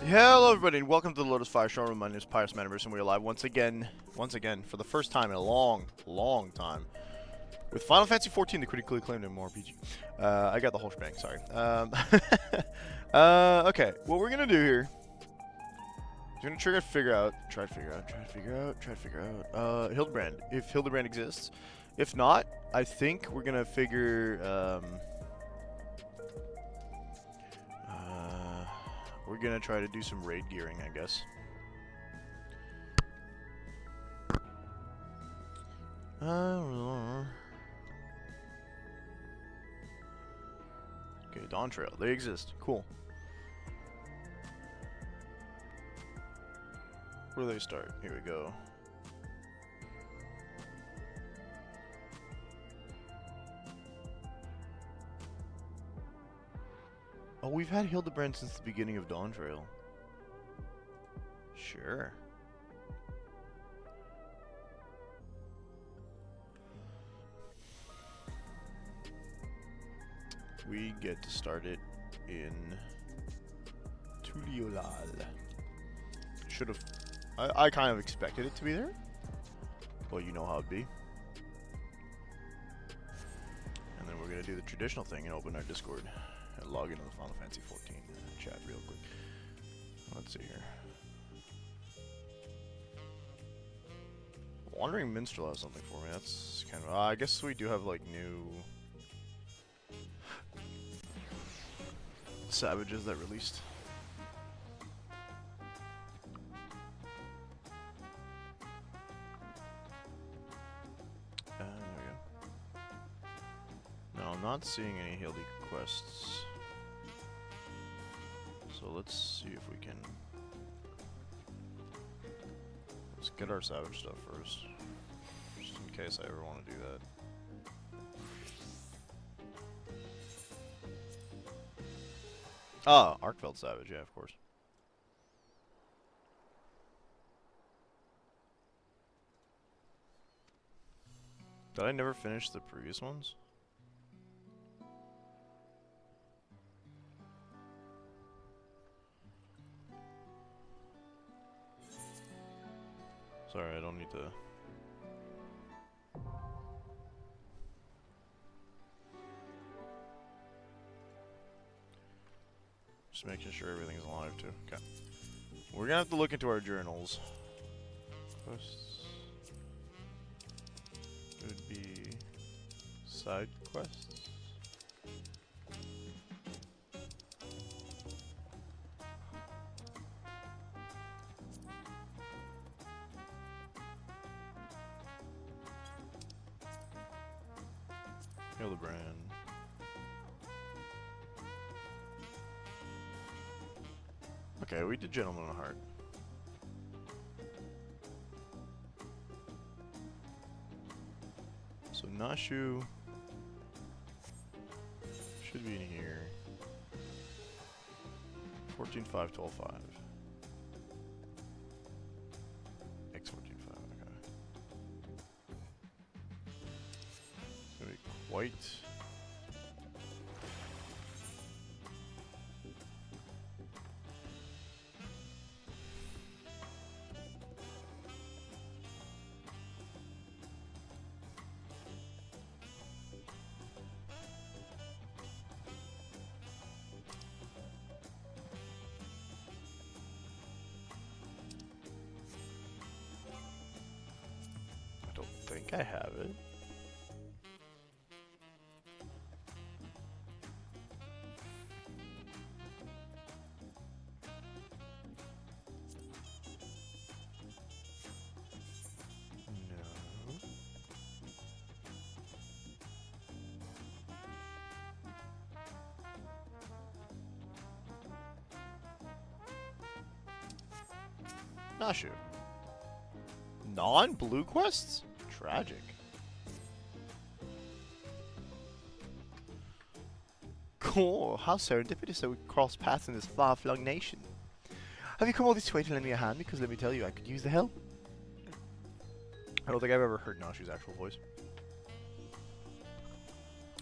Hello everybody and welcome to the Lotus Fire Showroom. My name is Pyrus Maniverse and we're live once again, for the first time in a long time, with Final Fantasy XIV, the critically acclaimed MMORPG. I got the whole shebang, sorry. Okay, what we're gonna do here is we're gonna try to figure out, Hildebrand, if Hildebrand exists. If not, I think we're gonna figure, we're gonna try to do some raid gearing, I guess. Okay, Dawn Trail. They exist. Cool. Where do they start? Here we go. Oh, we've had Hildebrand since the beginning of Dawn Trail. Sure. We get to start it in Tuliolal. Should have. I kind of expected it to be there. Well, you know how it'd be. And then we're gonna do the traditional thing and open our Discord and log into the Final Fantasy XIV chat real quick. Let's see here. Wandering Minstrel has something for me. That's kind of. I guess we do have like new savages that released. There we go. No, I'm not seeing any Hildy quests. So let's see if we can. Let's get our savage stuff first, just in case I ever want to do that. Ah, Arkfeld Savage, yeah, of course. Did I never finish the previous ones? Sorry, I don't need to. Just making sure everything's alive too. Okay. We're gonna have to look into our journals. Quests. It would be side quests. Hildebrand. Okay, we did Gentleman of Heart. So Nashu should be in here. 14.5, 12.5. X 14.5, okay. It's gonna be quite. I think I have it. No. Nashu. Non-blue quests? Tragic. Cool. How serendipitous that we cross paths in this far-flung nation. Have you come all this way to lend me a hand? Because let me tell you, I could use the help. I don't think I've ever heard Nashu's actual voice.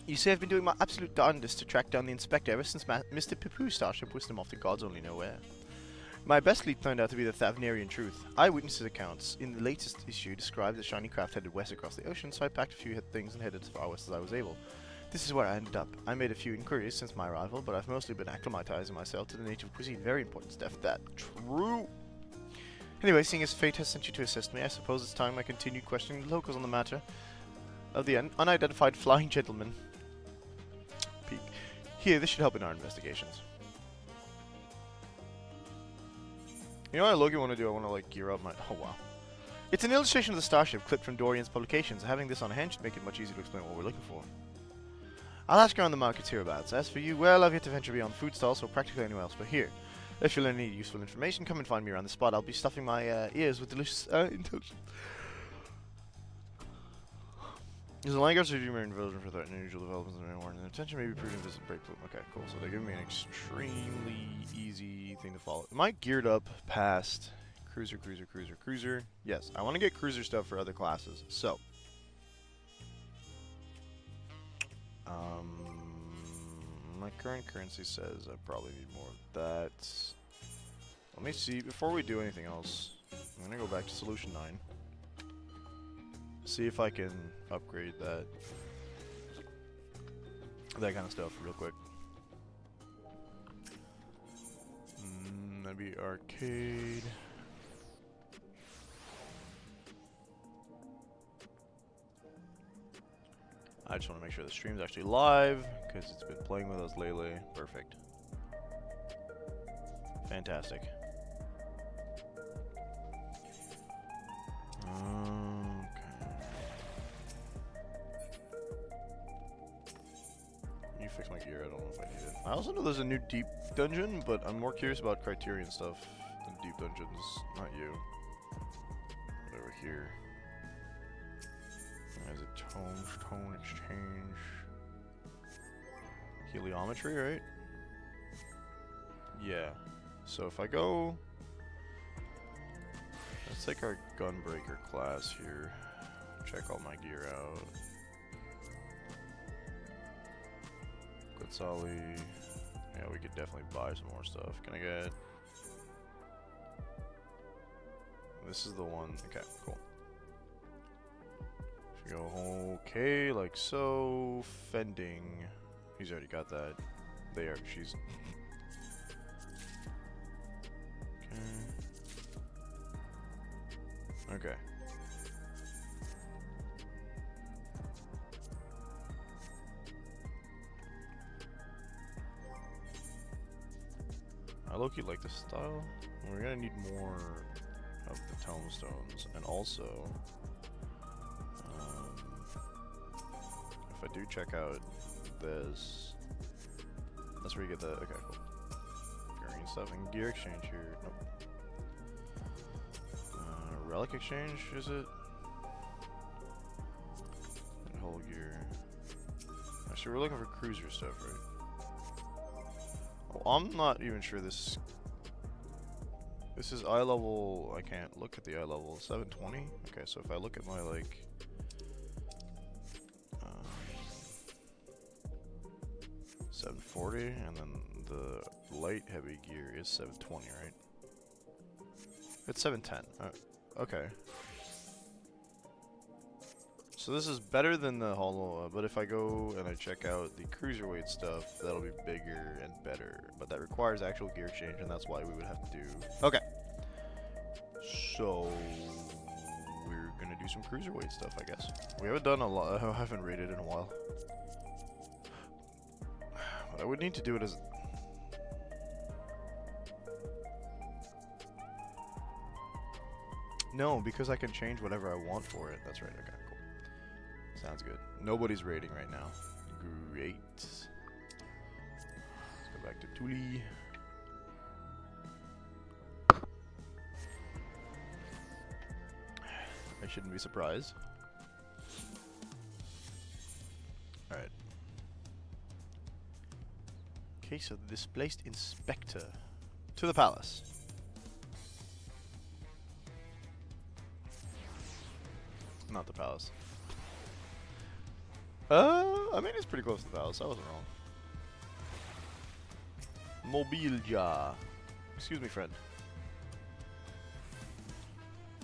You see, I've been doing my absolute darndest to track down the Inspector ever since Mr. Pipoo starship whisked him off to God's only know where. My best lead turned out to be the Thavnarian truth. Eyewitnesses' accounts in the latest issue described the shiny craft headed west across the ocean, so I packed a few things and headed as far west as I was able. This is where I ended up. I made a few inquiries since my arrival, but I've mostly been acclimatizing myself to the native cuisine. Very important stuff, that. True! Anyway, seeing as fate has sent you to assist me, I suppose it's time I continued questioning the locals on the matter of the unidentified flying gentleman. Peek. Here, this should help in our investigations. You know what I low-key want to do? I want to, like, gear up my... Oh, wow. It's an illustration of the starship clipped from Dorian's publications. Having this on hand should make it much easier to explain what we're looking for. I'll ask around the markets hereabouts. As for you, well, I've yet to venture beyond food stalls, so practically anywhere else but here. If you learn any useful information, come and find me around the spot. I'll be stuffing my ears with delicious intelligence. There's a language of humor and version for that unusual developments in war, and attention may be prudent to visit breakpoint. Okay, cool. So they're giving me an extremely easy thing to follow. Am I geared up past cruiser? Yes, I want to get cruiser stuff for other classes. So, my current currency says I probably need more of that. Let me see, before we do anything else, I'm gonna go back to Solution 9. See if I can upgrade that kind of stuff real quick. That'd be arcade. I just want to make sure the stream's actually live, because it's been playing with us lately. Perfect. Fantastic. Okay. You fix my gear, I don't know if I need it. I also know there's a new deep dungeon, but I'm more curious about Criterion stuff than deep dungeons. Not you. But over here. There's a tone exchange. Heliometry, right? Yeah. So if I go... Let's take our Gunbreaker class here. Check all my gear out. Quetzali. Yeah, we could definitely buy some more stuff. Can I get... This is the one. Okay, cool. Go okay, like so. Fending. He's already got that. There, she's. Okay. Okay. I low-key like the style. We're gonna need more of the tomestones, and also. If I do check out this, that's where you get the, okay, cool. Green stuff and gear exchange here, nope. Relic exchange, is it? And whole gear. Actually, we're looking for cruiser stuff, right? Oh, I'm not even sure this is eye level, I can't look at the eye level, 720? Okay, so if I look at my, like, 740, and then the light heavy gear is 720, right? It's 710. Okay. So this is better than the hollow, but if I go and I check out the cruiserweight stuff, that'll be bigger and better. But that requires actual gear change, and that's why we would have to do... Okay. So... we're gonna do some cruiserweight stuff, I guess. We haven't done a lot. I haven't raided in a while. What I would need to do it as... No, because I can change whatever I want for it. That's right, okay, cool. Sounds good. Nobody's raiding right now. Great. Let's go back to Thule. I shouldn't be surprised. Alright. Case of the displaced inspector. To the palace. Not the palace. I mean, it's pretty close to the palace. I wasn't wrong. Mobilja. Excuse me, friend.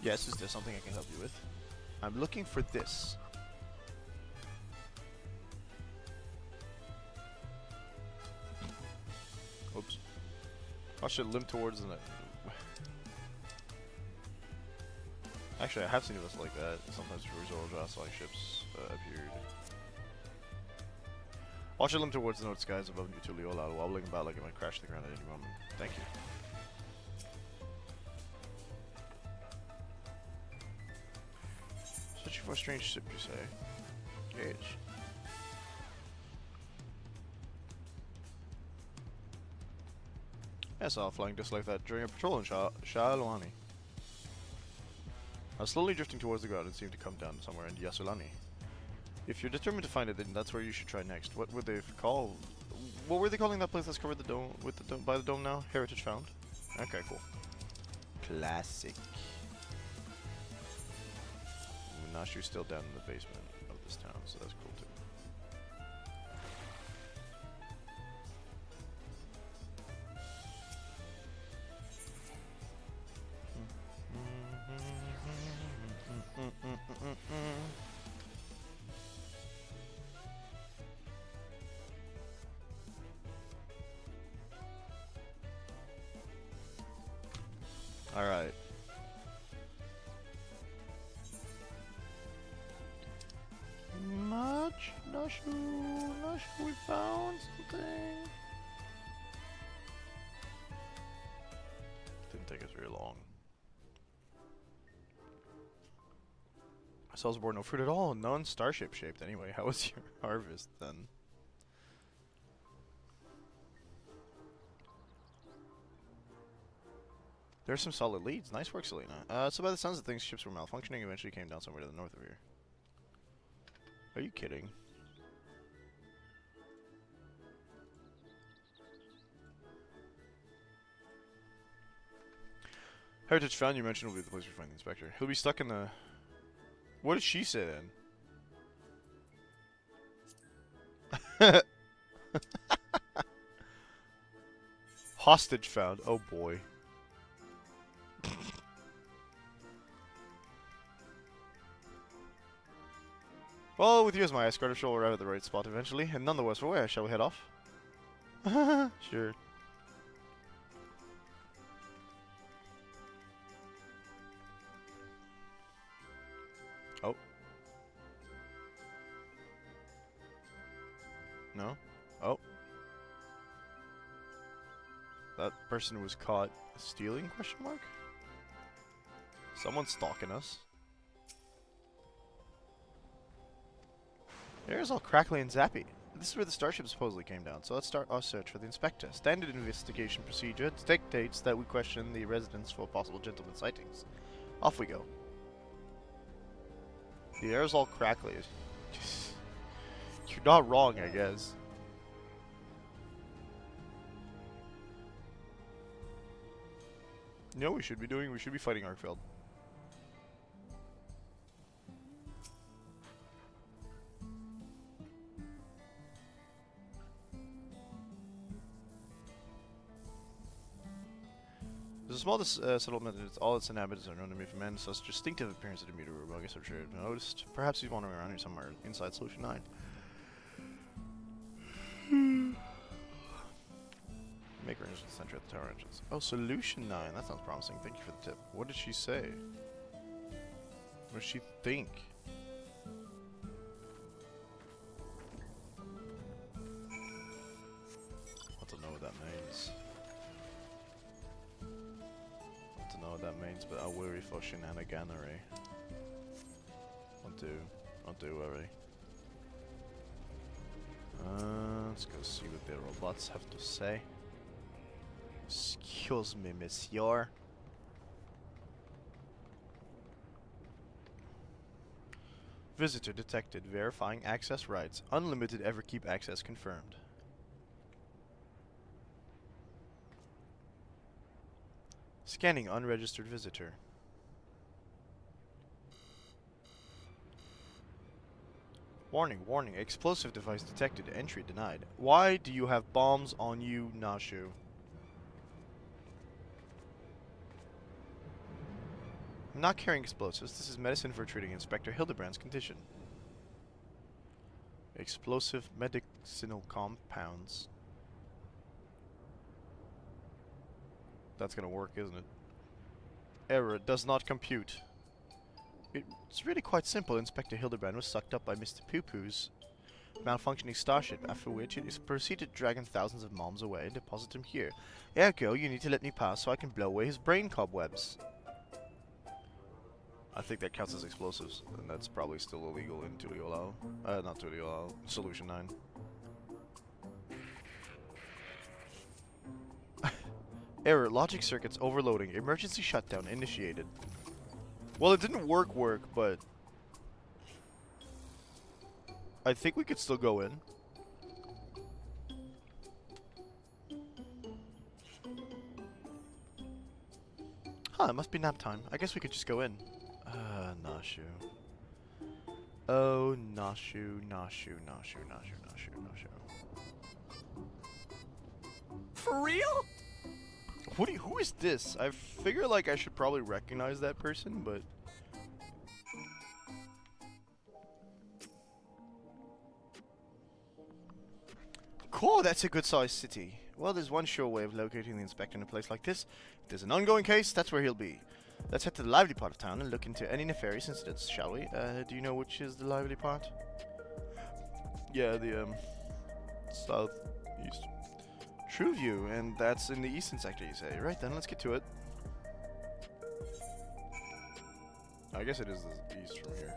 Yes, is there something I can help you with? I'm looking for this. Oops. I should limp towards the... Actually, I have seen vessels like that. Sometimes before Zorojas-like ships appeared. Watch it limp towards the north skies above Nutuliola, wobbling about like it might crash to the ground at any moment. Thank you. Searching for a strange ship, you say? Gauge. I saw flying just like that during a patrol in Sha'alwani. I was slowly drifting towards the ground and seemed to come down somewhere in Yasulani. If you're determined to find it, then that's where you should try next. What would they call? What were they calling that place that's covered the dome with the dome, by the dome now? Heritage found. Okay, cool. Classic. Nashu's still down in the basement of this town, so that's cool too. Alright. Nashu, we found something. Didn't take us very long. Cells bore no fruit at all, none starship shaped anyway. How was your harvest then? There's some solid leads. Nice work, Selena. So by the sounds of things, ships were malfunctioning, eventually came down somewhere to the north of here. Are you kidding? Heritage found you mentioned will be the place we find the inspector. He'll be stuck in the... What did she say then? Hostage found. Oh boy. Well, with you as my escort, I'm sure we'll arrive at the right spot eventually. And none the worse for wear. Shall we head off? Sure. Oh. No? Oh. That person was caught stealing, question mark? Someone's stalking us. The air's all crackly and zappy. This is where the starship supposedly came down, so let's start our search for the inspector. Standard investigation procedure dictates that we question the residents for possible gentleman sightings. Off we go. The air's all crackly. You're not wrong, I guess. You know what we should be doing? We should be fighting Arkfeld. There's a small settlement, and all its inhabitants are known to me for men, such distinctive appearance that immediately rebellious are sure noticed. Perhaps he's wandering around here somewhere inside Solution 9. Make arrangements to center at the tower entrance. Oh, Solution 9. That sounds promising. Thank you for the tip. What did she say? What does she think? I want to know what that means. Know what that means, but I worry for shenaniganery. I do worry. Let's go see what the robots have to say. Excuse me, monsieur. Visitor detected. Verifying access rights. Unlimited Everkeep access confirmed. Scanning unregistered visitor. Warning, warning. Explosive device detected. Entry denied. Why do you have bombs on you, Nashu? Not carrying explosives. This is medicine for treating Inspector Hildebrand's condition. Explosive medicinal compounds. That's gonna work, isn't it? Error does not compute. It's really quite simple. Inspector Hildebrand was sucked up by Mr. Poo-Poo's malfunctioning starship, after which it is proceeded to drag him thousands of miles away and deposit him here. Ergo, you need to let me pass so I can blow away his brain cobwebs. I think that counts as explosives, and that's probably still illegal in Tuliolao. Not Tuliolao, Solution 9. Error, logic circuits overloading. Emergency shutdown initiated. Well, it didn't work, but I think we could still go in. Huh, it must be nap time. I guess we could just go in. Nashu. Oh, Nashu, Nashu, Nashu, Nashu, Nashu, Nashu. For real? Who is this? I figure like I should probably recognize that person, but cool, that's a good sized city. Well, there's one sure way of locating the inspector in a place like this. If there's an ongoing case, that's where he'll be. Let's head to the lively part of town and look into any nefarious incidents, shall we? Do you know which is the lively part? Yeah, the southeast. True View, and that's in the eastern sector, you say? Right then, let's get to it. I guess it is the east from here.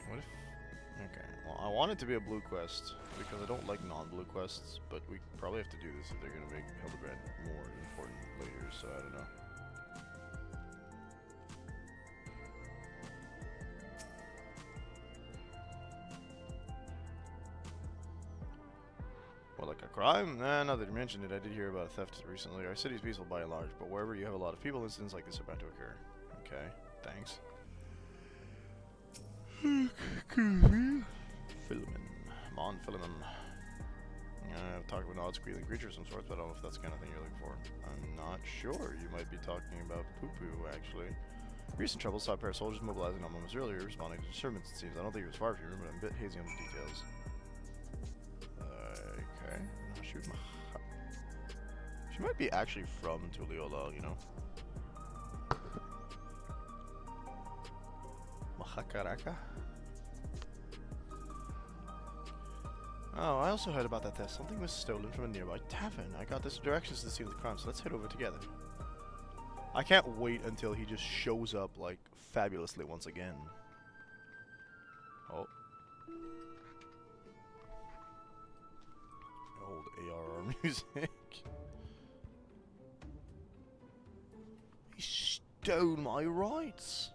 What if... Okay, well, I want it to be a blue quest, because I don't like non-blue quests, but we probably have to do this if they're going to make Hildebrand more important later, so I don't know. What, like a crime? Nah, now that you mentioned it, I did hear about a theft recently. Our city's peaceful by and large, but wherever you have a lot of people, incidents like this are bound to occur. Okay, thanks. Philemon. Mon Philemon. Talking about an odd squealing creature of some sort, but I don't know if that's the kind of thing you're looking for. I'm not sure. You might be talking about Poo-Poo, actually. Recent trouble saw a pair of soldiers mobilizing on moments earlier, responding to disturbance, it seems. I don't think it was far from you, but I'm a bit hazy on the details. Okay. No, she might be actually from Tuliolao, you know? Mahakaraka? Oh, I also heard about that theft. Something was stolen from a nearby tavern. I got this directions to the scene of the crime, so let's head over together. I can't wait until he just shows up, like, fabulously once again. Oh. Old ARR music. He stole my rights.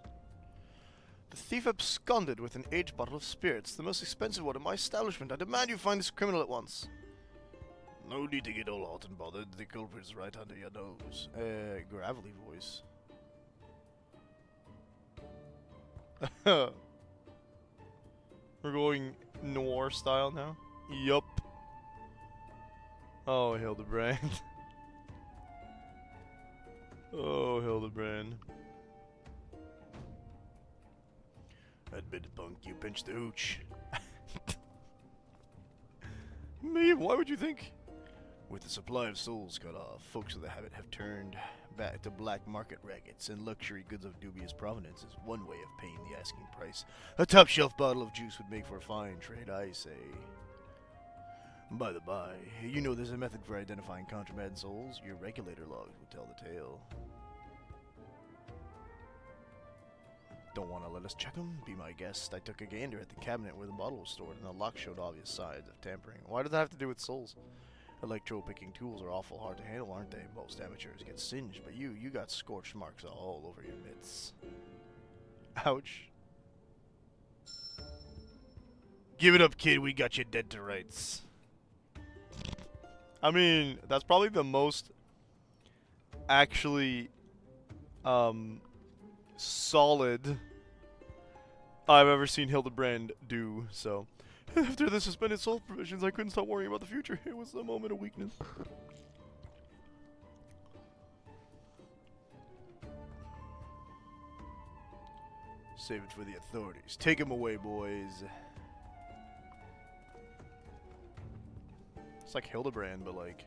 The thief absconded with an aged bottle of spirits, the most expensive one in my establishment. I demand you find this criminal at once. No need to get all hot and bothered. The culprit is right under your nose. Gravelly voice. We're going noir style now? Yup. Oh, Hildebrand. Oh, Hildebrand. Admit it, punk, you pinched the hooch. Me? Why would you think? With the supply of souls cut off, folks of the habit have turned back to black market rackets, and luxury goods of dubious provenance is one way of paying the asking price. A top shelf bottle of juice would make for a fine trade, I say. By the by, you know there's a method for identifying contraband souls. Your regulator logs will tell the tale. Don't want to let us check them? Be my guest. I took a gander at the cabinet where the bottle was stored, and the lock showed obvious signs of tampering. Why does that have to do with souls? Electro-picking tools are awful hard to handle, aren't they? Most amateurs get singed, but you got scorched marks all over your mitts. Ouch. Give it up, kid. We got you dead to rights. I mean, that's probably the most actually solid I've ever seen Hildebrand do. So, after the suspended soul provisions, I couldn't stop worrying about the future. It was a moment of weakness. Save it for the authorities. Take him away, boys. It's like Hildebrand, but like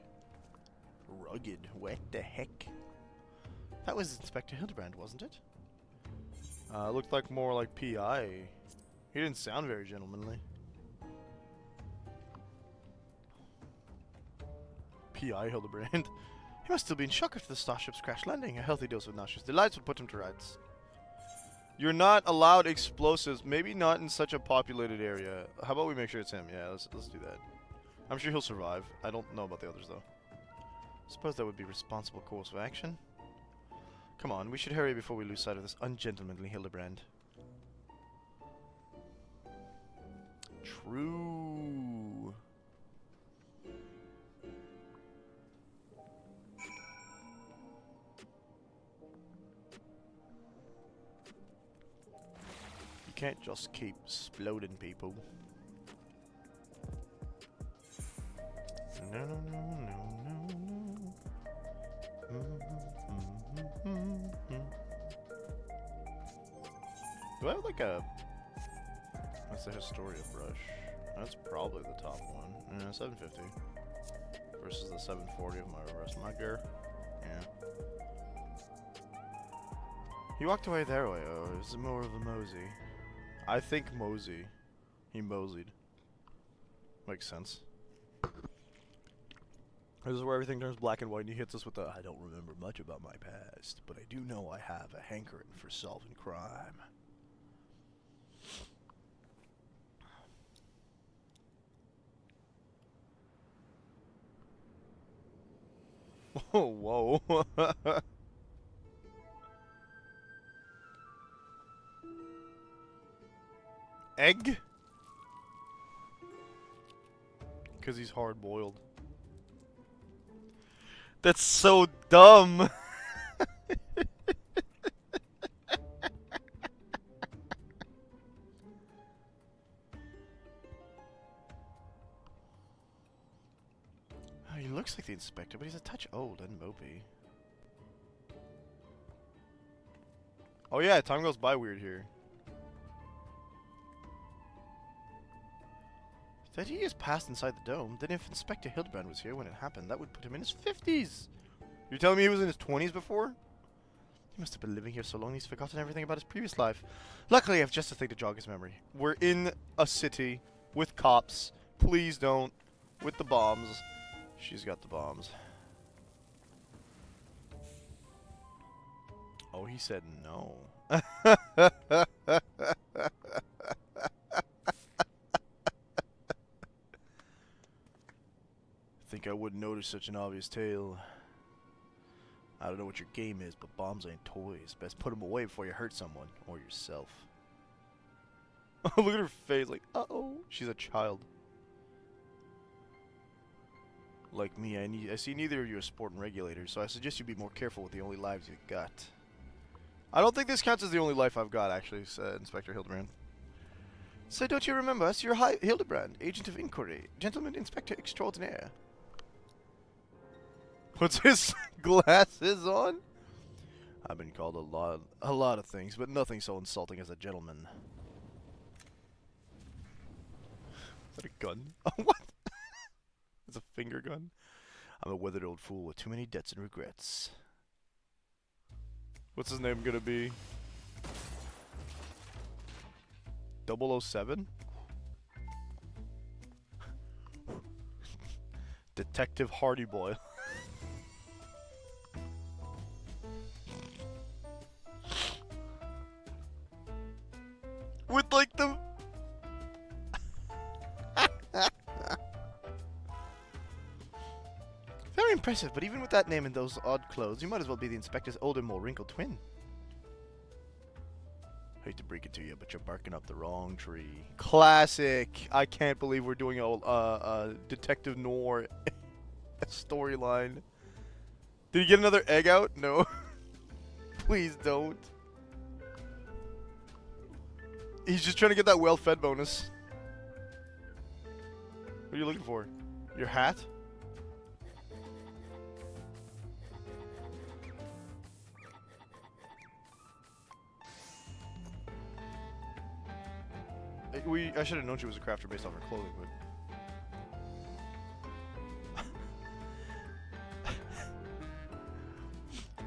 rugged. What the heck? That was Inspector Hildebrand, wasn't it? Looked like more like PI. He didn't sound very gentlemanly. PI Hildebrand. He must still be in shock after the starship's crash landing. A healthy dose of nauseous delights would put him to rights. You're not allowed explosives. Maybe not in such a populated area. How about we make sure it's him? Yeah, let's do that. I'm sure he'll survive. I don't know about the others though. Suppose that would be responsible course of action. Come on, we should hurry before we lose sight of this ungentlemanly Hildebrand. True. You can't just keep exploding people. No, no, no, no, no, no. Do I have like a... What's the Historia brush? That's probably the top one. Yeah, 750. Versus the 740 of my rest of my gear. Yeah. He walked away their way. Oh, is it more of a mosey? I think mosey. He moseyed. Makes sense. This is where everything turns black and white and he hits us with the I don't remember much about my past, but I do know I have a hankering for solving crime. Oh, whoa. Egg? Because he's hard-boiled. That's so dumb. Oh, he looks like the inspector, but he's a touch old and mopey. Oh yeah, time goes by weird here. That he just passed inside the dome. Then if Inspector Hildebrand was here when it happened, that would put him in his 50s. You're telling me he was in his 20s before? He must have been living here so long he's forgotten everything about his previous life. Luckily, I have just a thing to jog his memory. We're in a city with cops. Please don't. With the bombs. She's got the bombs. Oh, he said no. Think I wouldn't notice such an obvious tale. I don't know what your game is, but bombs ain't toys. Best put them away before you hurt someone or yourself. Look at her face, like, uh-oh. She's a child. Like me, I see neither of you as sporting regulators, so I suggest you be more careful with the only lives you've got. I don't think this counts as the only life I've got, actually, said Inspector Hildebrand. So don't you remember us? You're Hildebrand, agent of inquiry, gentleman inspector extraordinaire. Puts his glasses on? I've been called a lot of things, but nothing so insulting as a gentleman. Is that a gun? Oh, what? It's a finger gun? I'm a weathered old fool with too many debts and regrets. What's his name gonna be? 007? Detective Hardy Boy. With like the... Very impressive, but even with that name and those odd clothes, you might as well be the inspector's older, more wrinkled twin. Hate to break it to you, but you're barking up the wrong tree. Classic! I can't believe we're doing a detective noir storyline. Did he get another egg out? No. Please don't. He's just trying to get that well-fed bonus. What are you looking for? Your hat? I should have known she was a crafter based off her clothing, but...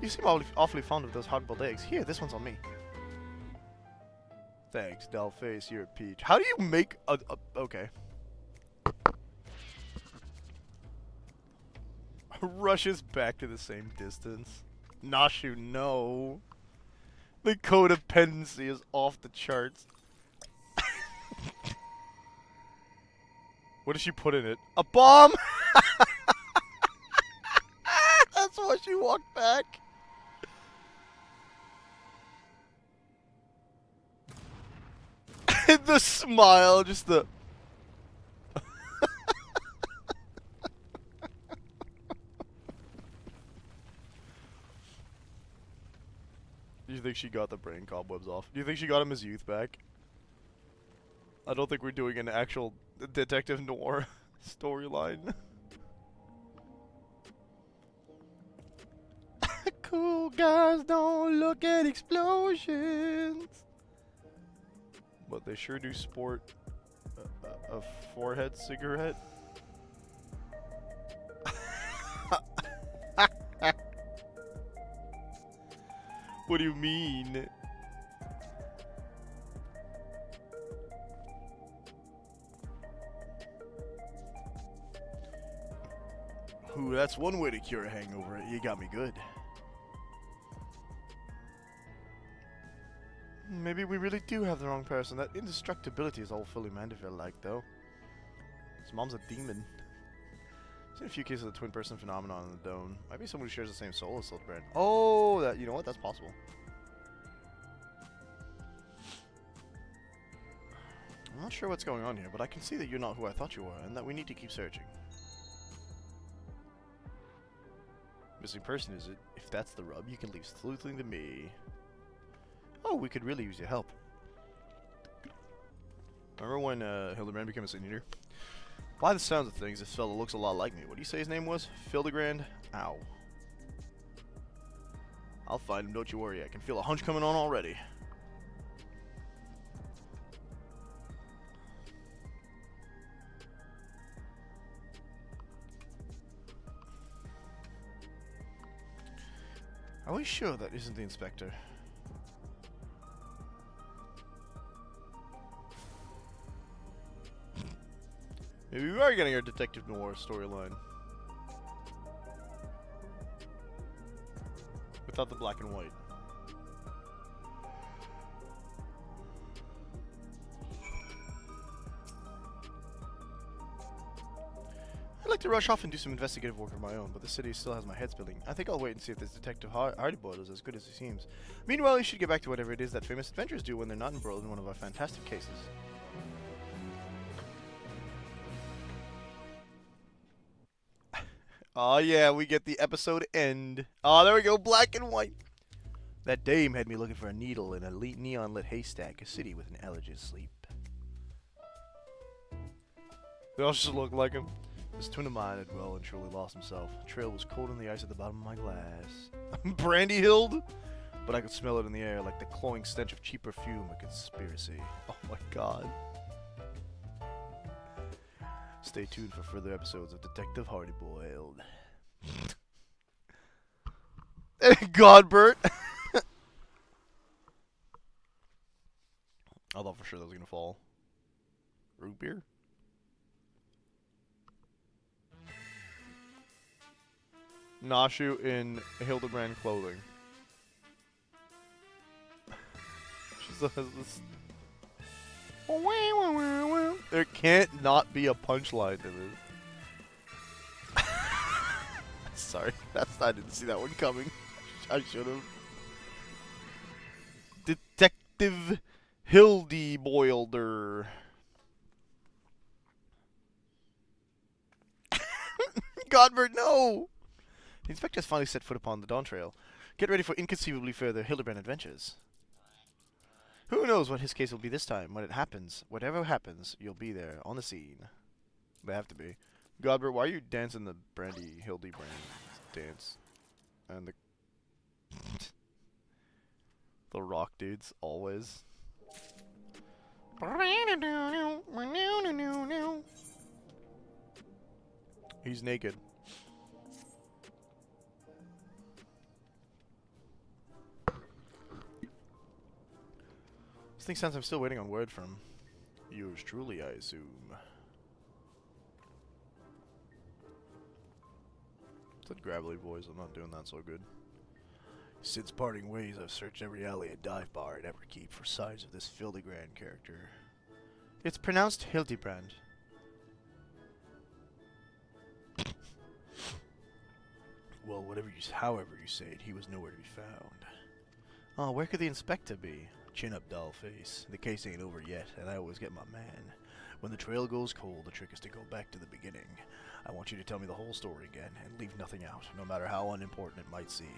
You seem awfully fond of those hard-boiled eggs. Here, this one's on me. Thanks, Dollface. You're a peach. How do you make a... Okay. Rushes back to the same distance. Nashu, no. The codependency is off the charts. What did she put in it? A bomb! That's why she walked back. The smile, just the... Do you think she got the brain cobwebs off? Do you think she got him his youth back? I don't think we're doing an actual detective noir storyline. Cool guys don't look at explosions. But they sure do sport a forehead cigarette. What do you mean? Ooh, that's one way to cure a hangover. You got me good. Maybe we really do have the wrong person. That indestructibility is all fully Mandeville-like, though. His mom's a demon. Seen a few cases of the twin person phenomenon in the Dome. Might be someone who shares the same soul as Hildebrand. Oh, that, you know what? That's possible. I'm not sure what's going on here, but I can see that you're not who I thought you were, and that we need to keep searching. Missing person, is it? If that's the rub, you can leave sleuthing to me. Oh, we could really use your help. Remember when Hildebrand became a Sin Eater? By the sounds of things, this fellow looks a lot like me. What do you say his name was? Hildebrand? Ow. I'll find him, don't you worry. I can feel a hunch coming on already. Are we sure that isn't the inspector? Maybe we are getting our detective noir storyline. Without the black and white. I'd like to rush off and do some investigative work of my own, but the city still has my head spinning. I think I'll wait and see if this Detective Hardyboy is as good as he seems. Meanwhile, you should get back to whatever it is that famous adventurers do when they're not embroiled in one of our fantastic cases. Oh yeah, we get the episode end. Oh, there we go, black and white. That dame had me looking for a needle in a neon-lit haystack, a city with an elegant sleep. They all just look like him. This twin of mine had well and truly lost himself. The trail was cold on the ice at the bottom of my glass. Brandy Hild? But I could smell it in the air like the cloying stench of cheap perfume, a conspiracy. Oh my god. Stay tuned for further episodes of Detective Hardyboiled. Godbert! I thought for sure that was gonna fall. Root beer? Nashu in Hildebrand clothing. She still has this. There can't not be a punchline to this. Sorry, I didn't see that one coming. I should have. Detective Hildy Boilder. Godbert, no! The inspector has finally set foot upon the Dawn Trail. Get ready for inconceivably further Hildebrand adventures. Who knows what his case will be this time? When it happens, whatever happens, you'll be there on the scene. They have to be. Godbert, why are you dancing the Hildy Brandy dance? And the rock dudes always. He's naked. This thing sounds I'm still waiting on word from yours truly, I assume. That gravelly voice, I'm not doing that so good. Since parting ways, I've searched every alley and dive bar and Everkeep for signs of this Hildebrand character. It's pronounced Hildebrand. Well, however you say it, he was nowhere to be found. Oh, where could the inspector be? Chin up, doll face. The case ain't over yet, and I always get my man. When the trail goes cold, the trick is to go back to the beginning. I want you to tell me the whole story again, and leave nothing out, no matter how unimportant it might seem.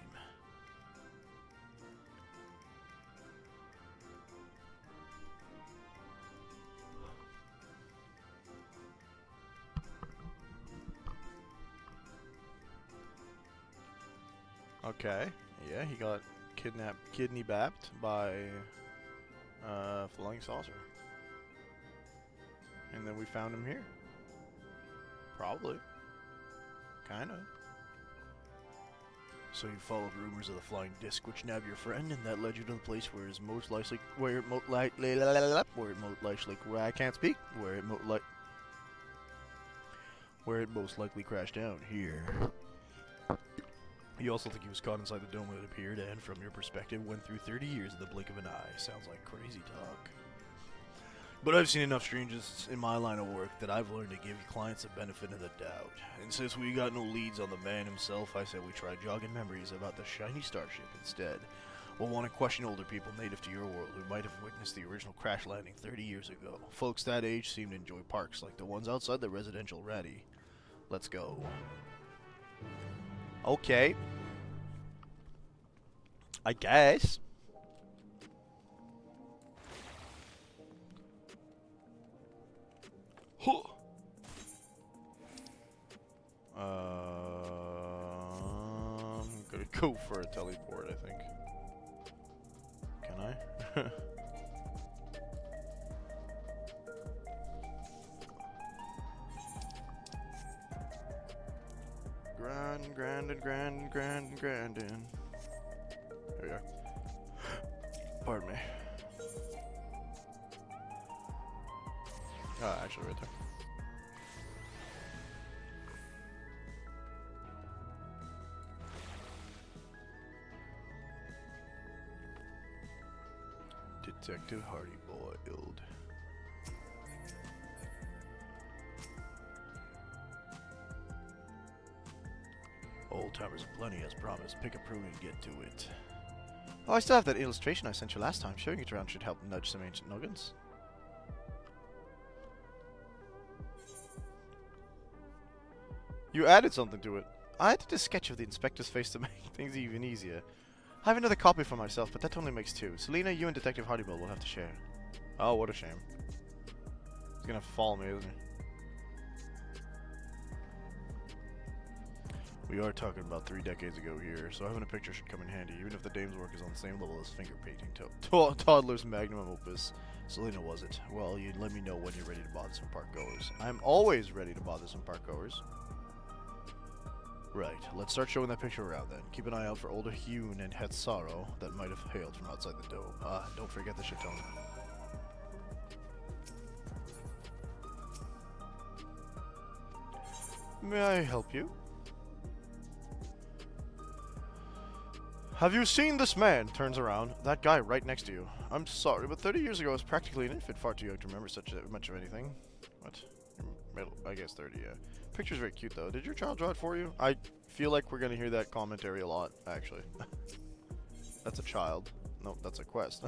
Okay, yeah, he got kidney-bapped by Flying Saucer. And then we found him here. Probably. Kinda. So you followed rumors of the flying disc which nabbed your friend, and that led you to the place where it most likely crashed down here. You also think he was caught inside the dome when it appeared, and from your perspective, went through 30 years in the blink of an eye. Sounds like crazy talk. But I've seen enough strangers in my line of work that I've learned to give clients the benefit of the doubt. And since we got no leads on the man himself, I said we try jogging memories about the shiny starship instead. We'll want to question older people native to your world who might have witnessed the original crash landing 30 years ago. Folks that age seem to enjoy parks like the ones outside the residential ratty. Let's go. Okay. I guess. Huh. I'm gonna go for a teleport, I think. Can I? Grandin. There we are. Pardon me. Actually right there. Detective Hardy boiled. Old timers plenty as promised. Pick a prune and get to it. Oh, I still have that illustration I sent you last time. Showing it around should help nudge some ancient noggins. You added something to it. I added a sketch of the inspector's face to make things even easier. I have another copy for myself, but that only makes two. Selena, you and Detective Hardybolt will have to share. Oh, what a shame. He's gonna follow me, isn't he? We are talking about 3 decades ago here, so having a picture should come in handy, even if the dame's work is on the same level as finger painting. Toddler's magnum opus. Selena, was it? Well, you'd let me know when you're ready to bother some park goers. I'm always ready to bother some park goers. Right, let's start showing that picture around then. Keep an eye out for older Hune and Hetsaro that might have hailed from outside the dome. Don't forget the Chaton. May I help you? Have you seen this man? Turns around. That guy right next to you. I'm sorry, but 30 years ago I was practically an infant, far too young to remember much of anything. What? I guess 30, yeah. Picture's very cute, though. Did your child draw it for you? I feel like we're gonna hear that commentary a lot, actually. That's a child. No, that's a quest.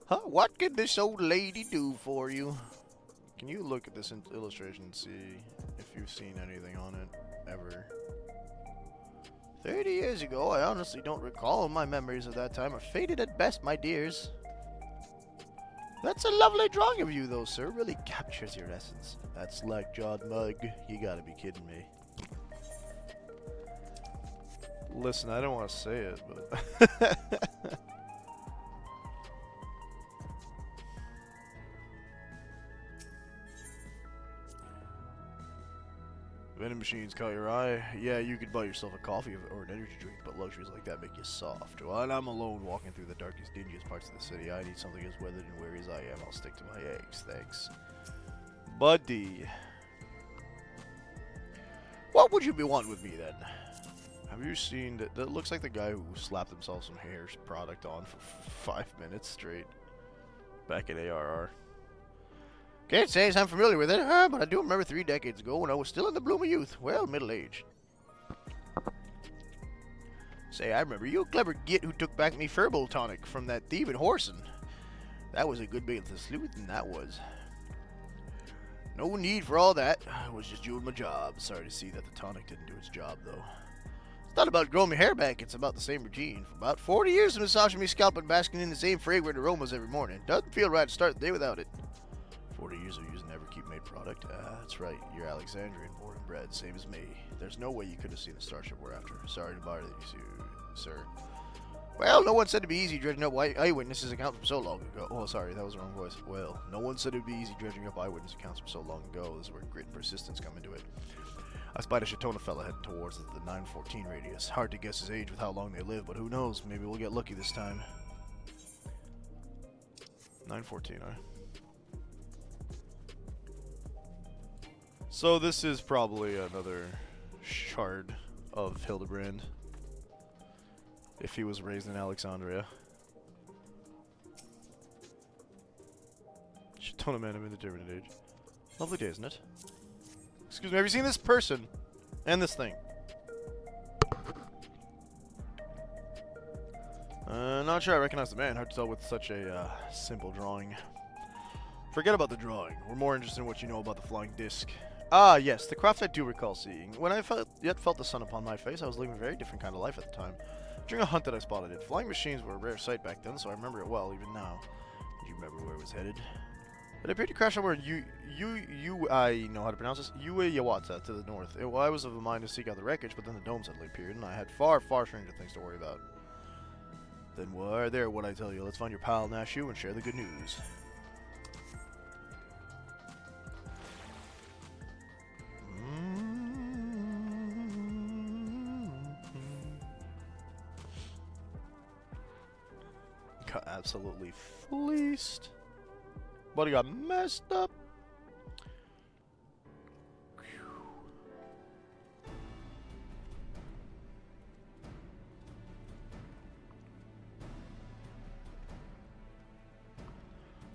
Huh? What can this old lady do for you? Can you look at this illustration and see if you've seen anything on it, ever? I 30 years ago, I honestly don't recall. My memories of that time are faded at best, my dears. That's a lovely drawing of you, though, sir. Really captures your essence. That slack-jawed mug. You gotta be kidding me. Listen, I don't want to say it, but... Vending machines caught your eye. Yeah, you could buy yourself a coffee or an energy drink, but luxuries like that make you soft. Well, and I'm alone walking through the darkest, dingiest parts of the city. I need something as weathered and weary as I am. I'll stick to my eggs, thanks. Buddy. What would you be wanting with me, then? Have you seen that? That looks like the guy who slapped himself some hair product on for 5 minutes straight. Back at ARR. Can't say as I'm familiar with it, but I do remember 3 decades ago when I was still in the bloom of youth. Well, middle age. Say, I remember you a clever git who took back me Furball tonic from that thieving horsin'. That was a good bit of the sleuth, and that was. No need for all that. I was just doing my job. Sorry to see that the tonic didn't do its job, though. It's not about growing my hair back, it's about the same routine. For about 40 years of massaging me scalp and basking in the same fragrant aromas every morning. Doesn't feel right to start the day without it. 40 years of using Everkeep made product. That's right. You're Alexandrian, born and bred, same as me. There's no way you could have seen the starship we're after. Sorry to bother you, sir. Well, no one said it'd be easy dredging up eyewitnesses accounts from so long ago. Oh, sorry, that was the wrong voice. Well, no one said it'd be easy dredging up eyewitness accounts from so long ago. This is where grit and persistence come into it. I spied a Shatona fella heading towards the 914 radius. Hard to guess his age with how long they live, but who knows? Maybe we'll get lucky this time. 914, huh? So this is probably another shard of Hildebrand. If he was raised in Alexandria. Shatona man of indeterminate age. Lovely day, isn't it? Excuse me, have you seen this person? And this thing? Not sure I recognize the man. Hard to tell with such a simple drawing. Forget about the drawing. We're more interested in what you know about the flying disc. Ah, yes, the craft I do recall seeing. When I yet felt the sun upon my face, I was living a very different kind of life at the time. During a hunt that I spotted it, flying machines were a rare sight back then, so I remember it well, even now. Do you remember where it was headed? It appeared to crash somewhere I know how to pronounce this, Yawata, to the north. I was of a mind to seek out the wreckage, but then the dome suddenly appeared, and I had far, far stranger things to worry about. Then there, what I tell you, let's find your pal Nashu and share the good news. Got absolutely fleeced. Buddy got messed up.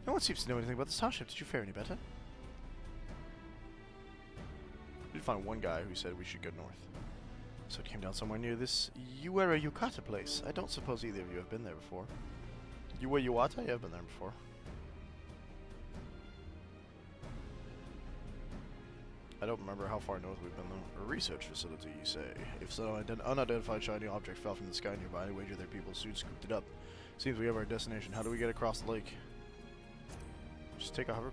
No one seems to know anything about the starship. Did you fare any better? We did find one guy who said we should go north. So it came down somewhere near this Uera Yukata place. I don't suppose either of you have been there before. Uera Yuata? Yeah, I've been there before. I don't remember how far north we've been though. A research facility, you say? If so, an unidentified shiny object fell from the sky nearby. I wager their people soon scooped it up. Seems we have our destination. How do we get across the lake? Just take a hover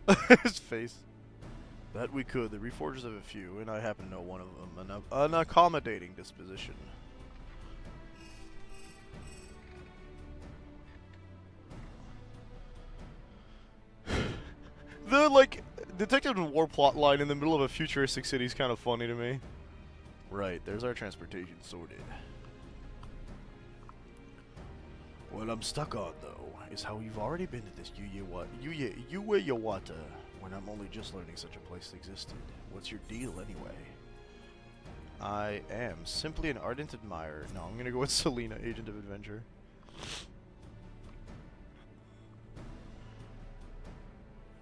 cargo. His face. That we could. The reforgers have a few, and I happen to know one of them. An accommodating disposition. The, like, detective and war plot line in the middle of a futuristic city is kind of funny to me. Right, there's our transportation sorted. What I'm stuck on, though, is how you've already been to this Uera Yawata when I'm only just learning such a place existed. What's your deal, anyway? I am simply an ardent admirer. No, I'm gonna go with Selena, Agent of Adventure.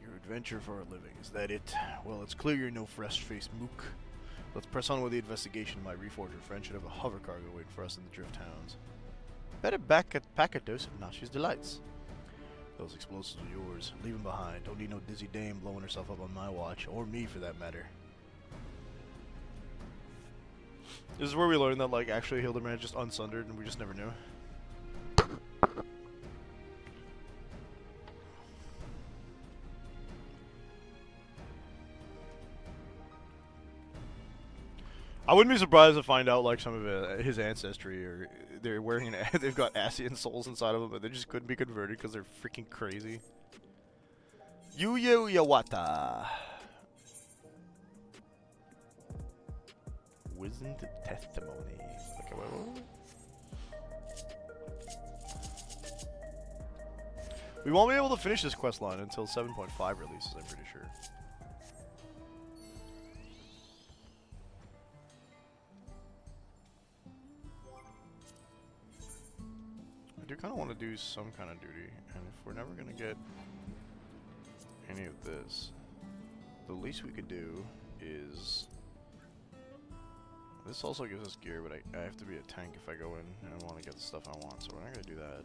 Your adventure for a living, is that it? Well, it's clear you're no fresh-faced mook. Let's press on with the investigation. My reforger friend should have a hover cargo waiting for us in the Drift Hounds. Better pack a dose of Nashi's delights. Those explosives are yours. Leave them behind. Don't need no dizzy dame blowing herself up on my watch, or me for that matter. This is where we learned that, like, actually Hildebrand just unsundered and we just never knew. I wouldn't be surprised to find out, like, some of his ancestry, or they're wearing they've got Asian souls inside of them, but they just couldn't be converted because they're freaking crazy. Yuya Yawata. Wisdom to testimony. Okay, wait. We won't be able to finish this quest line until 7.5 releases, I'm pretty sure. I do kind of want to do some kind of duty, and if we're never going to get any of this, the least we could do is... This also gives us gear, but I have to be a tank if I go in and I want to get the stuff I want, so we're not going to do that.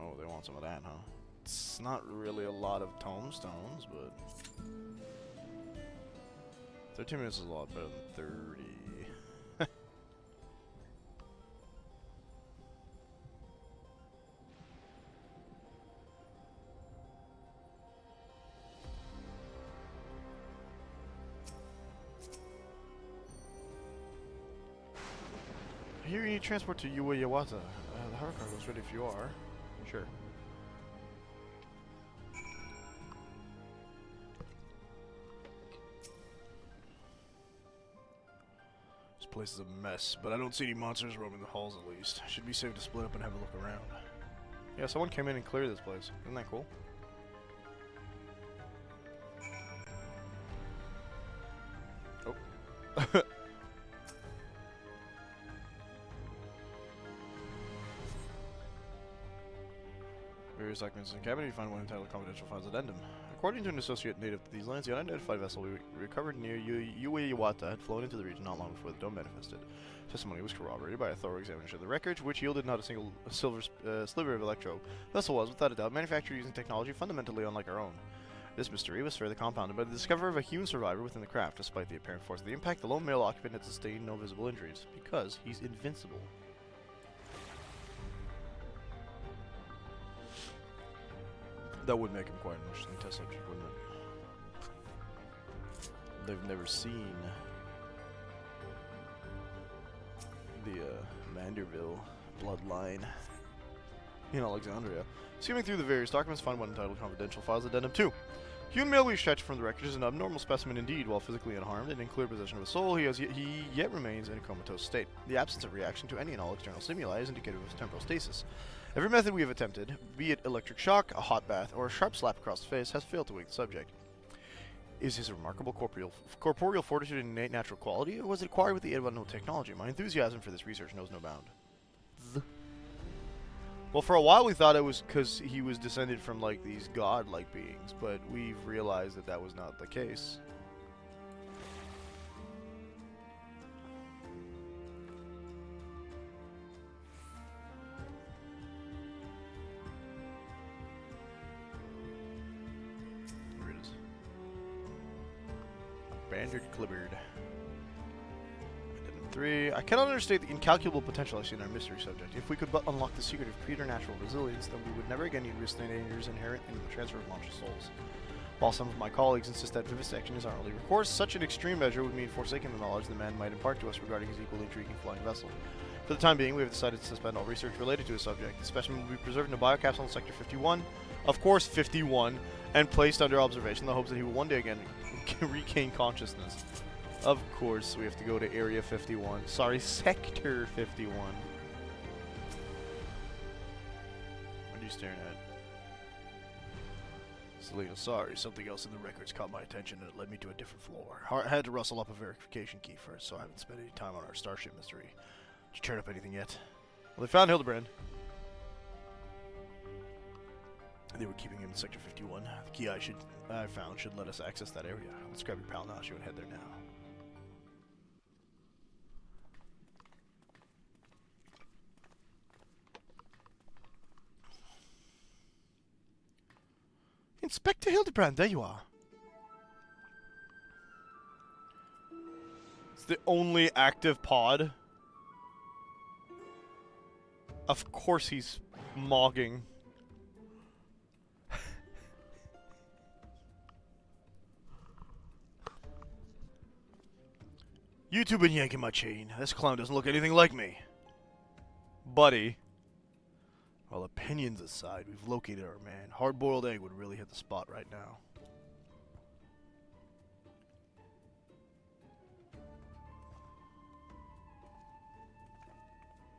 Oh, they want some of that, huh? It's not really a lot of tomestones, but... 13 minutes is a lot better than 30. I hear you need transport to Yuya Yawata. The hover cargo's ready if you are. Sure. This place is a mess, but I don't see any monsters roaming the halls at least. Should be safe to split up and have a look around. Yeah, someone came in and cleared this place. Isn't that cool? Oh. Various documents in the cabinet, you find one entitled Confidential Files Addendum. According to an associate native to these lands, the unidentified vessel we recovered near Yuya Iwata had flown into the region not long before the dome manifested. Testimony was corroborated by a thorough examination of the wreckage, which yielded not a single silver sliver of electro. The vessel was, without a doubt, manufactured using technology fundamentally unlike our own. This mystery was further compounded by the discovery of a human survivor within the craft. Despite the apparent force of the impact, the lone male occupant had sustained no visible injuries, because he's invincible. That would make him quite an interesting test subject, wouldn't it? They've never seen the Manderville bloodline in Alexandria. Skimming through the various documents, find one entitled Confidential Files Addendum 2. Human male we extracted from the wreckage is an abnormal specimen indeed. While physically unharmed and in clear possession of his soul, he yet remains in a comatose state. The absence of reaction to any and all external stimuli is indicative of temporal stasis. Every method we have attempted, be it electric shock, a hot bath, or a sharp slap across the face, has failed to wake the subject. Is his remarkable corporeal fortitude an innate natural quality, or was it acquired with the aid of unknown technology? My enthusiasm for this research knows no bound. Well, for a while we thought it was because he was descended from, like, these god-like beings, but we've realized that that was not the case. Here it is. Banded Clibbard. 3. I cannot understate the incalculable potential I see in our mystery subject. If we could but unlock the secret of preternatural resilience, then we would never again need risk the dangers inherent in the transfer of monstrous souls. While some of my colleagues insist that vivisection is our only recourse, such an extreme measure would mean forsaking the knowledge the man might impart to us regarding his equally intriguing flying vessel. For the time being, we have decided to suspend all research related to his subject. The specimen will be preserved in a biocapsule in Sector 51, of course 51, and placed under observation in the hopes that he will one day again regain consciousness. Of course, we have to go to Area 51. Sorry, Sector 51. What are you staring at? Selena, sorry. Something else in the records caught my attention and it led me to a different floor. I had to rustle up a verification key first, so I haven't spent any time on our starship mystery. Did you turn up anything yet? Well, they found Hildebrand. They were keeping him in Sector 51. The key I found should let us access that area. Let's grab your pal Nashi and head there now. Inspector Hildebrand, there you are. It's the only active pod. Of course he's mogging. You two been yanking my chain. This clown doesn't look anything like me. Buddy. Well, opinions aside, we've located our man. Hard-boiled egg would really hit the spot right now.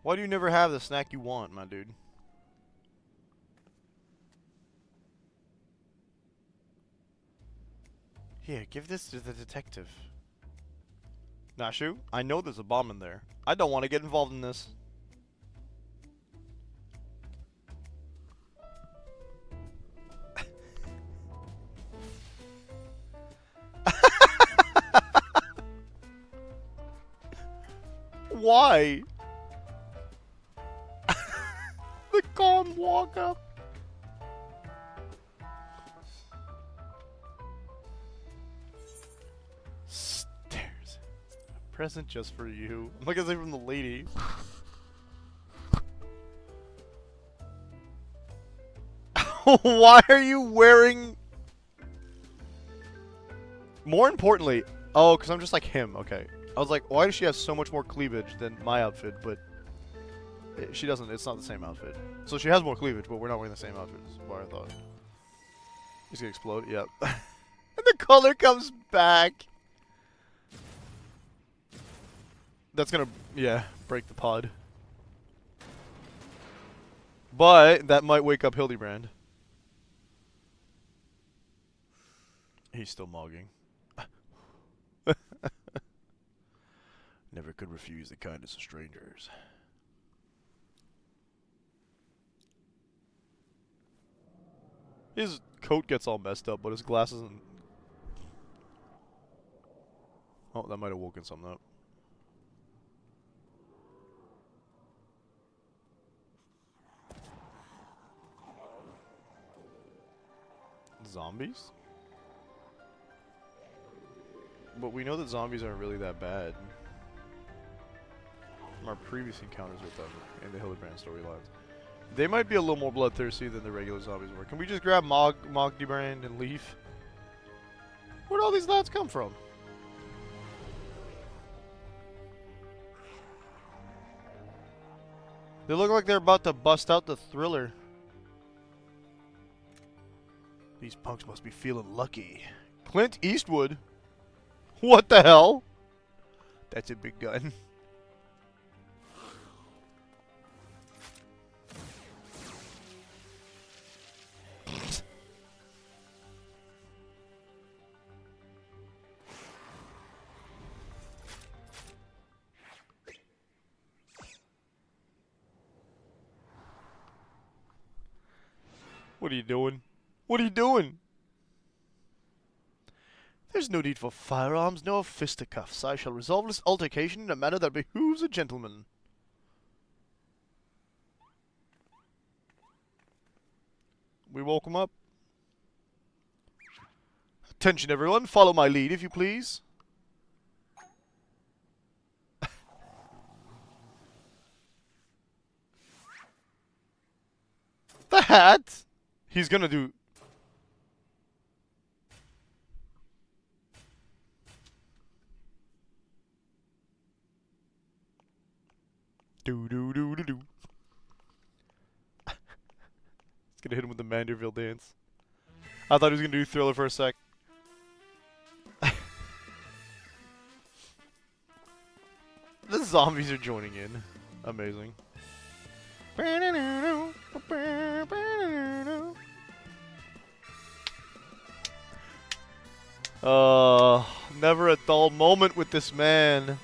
Why do you never have the snack you want, my dude? Here, give this to the detective. Nashu, I know there's a bomb in there. I don't want to get involved in this. Why? The calm walk up. Stairs. A present just for you. I'm not gonna say from the lady. Why are you wearing... More importantly... Oh, because I'm just like him. Okay. I was like, why does she have so much more cleavage than my outfit? But she doesn't. It's not the same outfit. So she has more cleavage, but we're not wearing the same outfit. Is what I thought. He's gonna explode. Yep. And the color comes back. That's gonna, yeah, break the pod. But that might wake up Hildebrand. He's still mogging. Never could refuse the kindness of strangers. His coat gets all messed up, but his glasses and... Oh, that might have woken something up. Zombies? But we know that zombies aren't really that bad. From our previous encounters with them in the Hildebrand storylines. They might be a little more bloodthirsty than the regular zombies were. Can we just grab Mogdybrand and leave? Where'd all these lads come from? They look like they're about to bust out the thriller. These punks must be feeling lucky. Clint Eastwood? What the hell? That's a big gun. What are you doing? What are you doing? There's no need for firearms, nor fisticuffs. I shall resolve this altercation in a manner that behooves a gentleman. We woke him up. Attention, everyone. Follow my lead, if you please. The hat? He's gonna do... Do. He's gonna hit him with the Manderville dance. I thought he was gonna do Thriller for a sec. The zombies are joining in. Amazing. Never a dull moment with this man.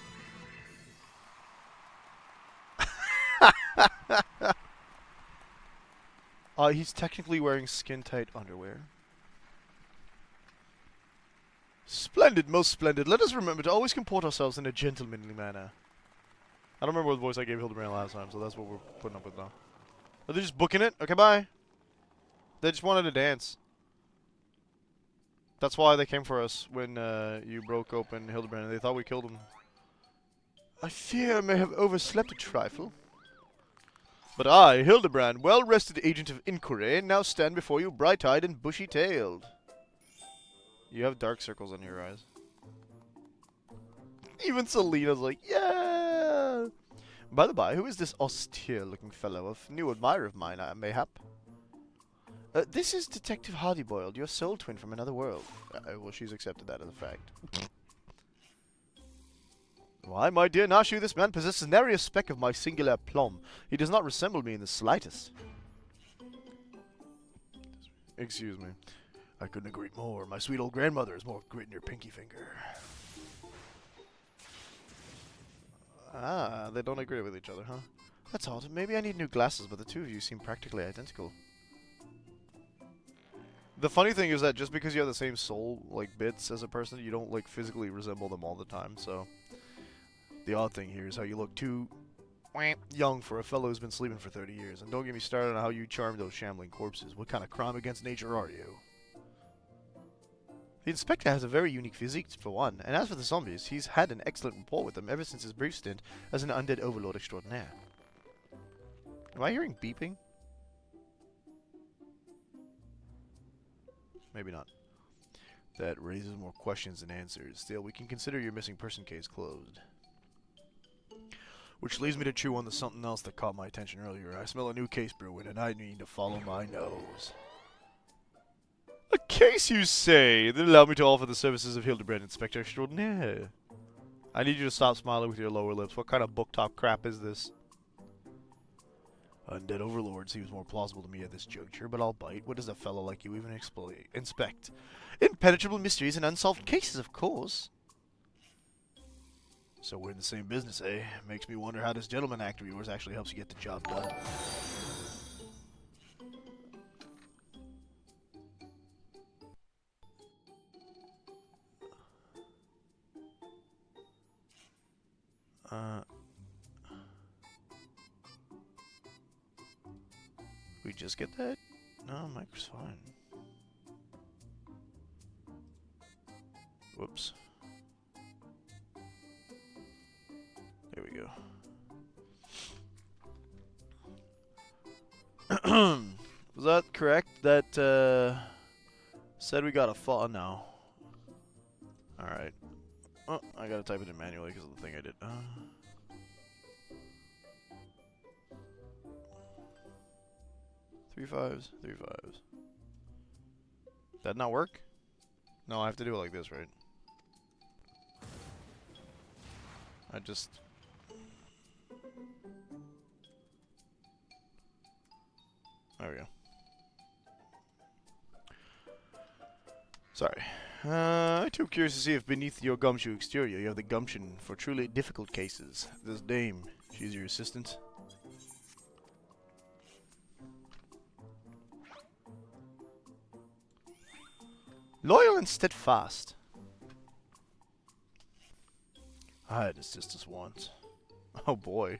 He's technically wearing skin-tight underwear. Splendid, most splendid. Let us remember to always comport ourselves in a gentlemanly manner. I don't remember what voice I gave Hildebrand last time, so that's what we're putting up with now. Are they just booking it? Okay, bye. They just wanted to dance. That's why they came for us when you broke open Hildebrand. They thought we killed him. I fear I may have overslept a trifle. But I, Hildebrand, well-rested agent of inquiry, now stand before you bright-eyed and bushy-tailed. You have dark circles under your eyes. Even Selena's like, yeah! By the by, who is this austere-looking fellow? A new admirer of mine, mayhap? This is Detective Hardyboiled, your soul twin from another world. Well, she's accepted that as a fact. Why, my dear Nashu, this man possesses nary a speck of my singular aplomb. He does not resemble me in the slightest. Excuse me. I couldn't agree more. My sweet old grandmother has more grit in her pinky finger. Ah, they don't agree with each other, huh? That's odd. Maybe I need new glasses, but the two of you seem practically identical. The funny thing is that just because you have the same soul, like, bits as a person, you don't, like, physically resemble them all the time, so... The odd thing here is how you look too young for a fellow who's been sleeping for 30 years. And don't get me started on how you charm those shambling corpses. What kind of crime against nature are you? The inspector has a very unique physique, for one. And as for the zombies, he's had an excellent rapport with them ever since his brief stint as an undead overlord extraordinaire. Am I hearing beeping? Maybe not. That raises more questions than answers. Still, we can consider your missing person case closed. Which leads me to chew on the something else that caught my attention earlier. I smell a new case brewing, and I need to follow my nose. A case, you say? Then allow me to offer the services of Hildebrand, Inspector Extraordinaire. I need you to stop smiling with your lower lips. What kind of book top crap is this? Undead Overlord seems more plausible to me at this juncture, but I'll bite. What does a fellow like you even inspect? Impenetrable mysteries and unsolved cases, of course. So we're in the same business, eh? Makes me wonder how this gentleman act of yours actually helps you get the job done. We just get that? No, mic's fine. Whoops. There we go. Was that correct? That said we got a fall now. Alright. Oh, I gotta type it in manually because of the thing I did. 3 5s, 3 5s. That not work? No, I have to do it like this, right? I just... There we go. Sorry. I'm too curious to see if beneath your gumshoe exterior you have the gumption for truly difficult cases. This dame, she's your assistant. Loyal and steadfast. I had assist us once. Oh boy.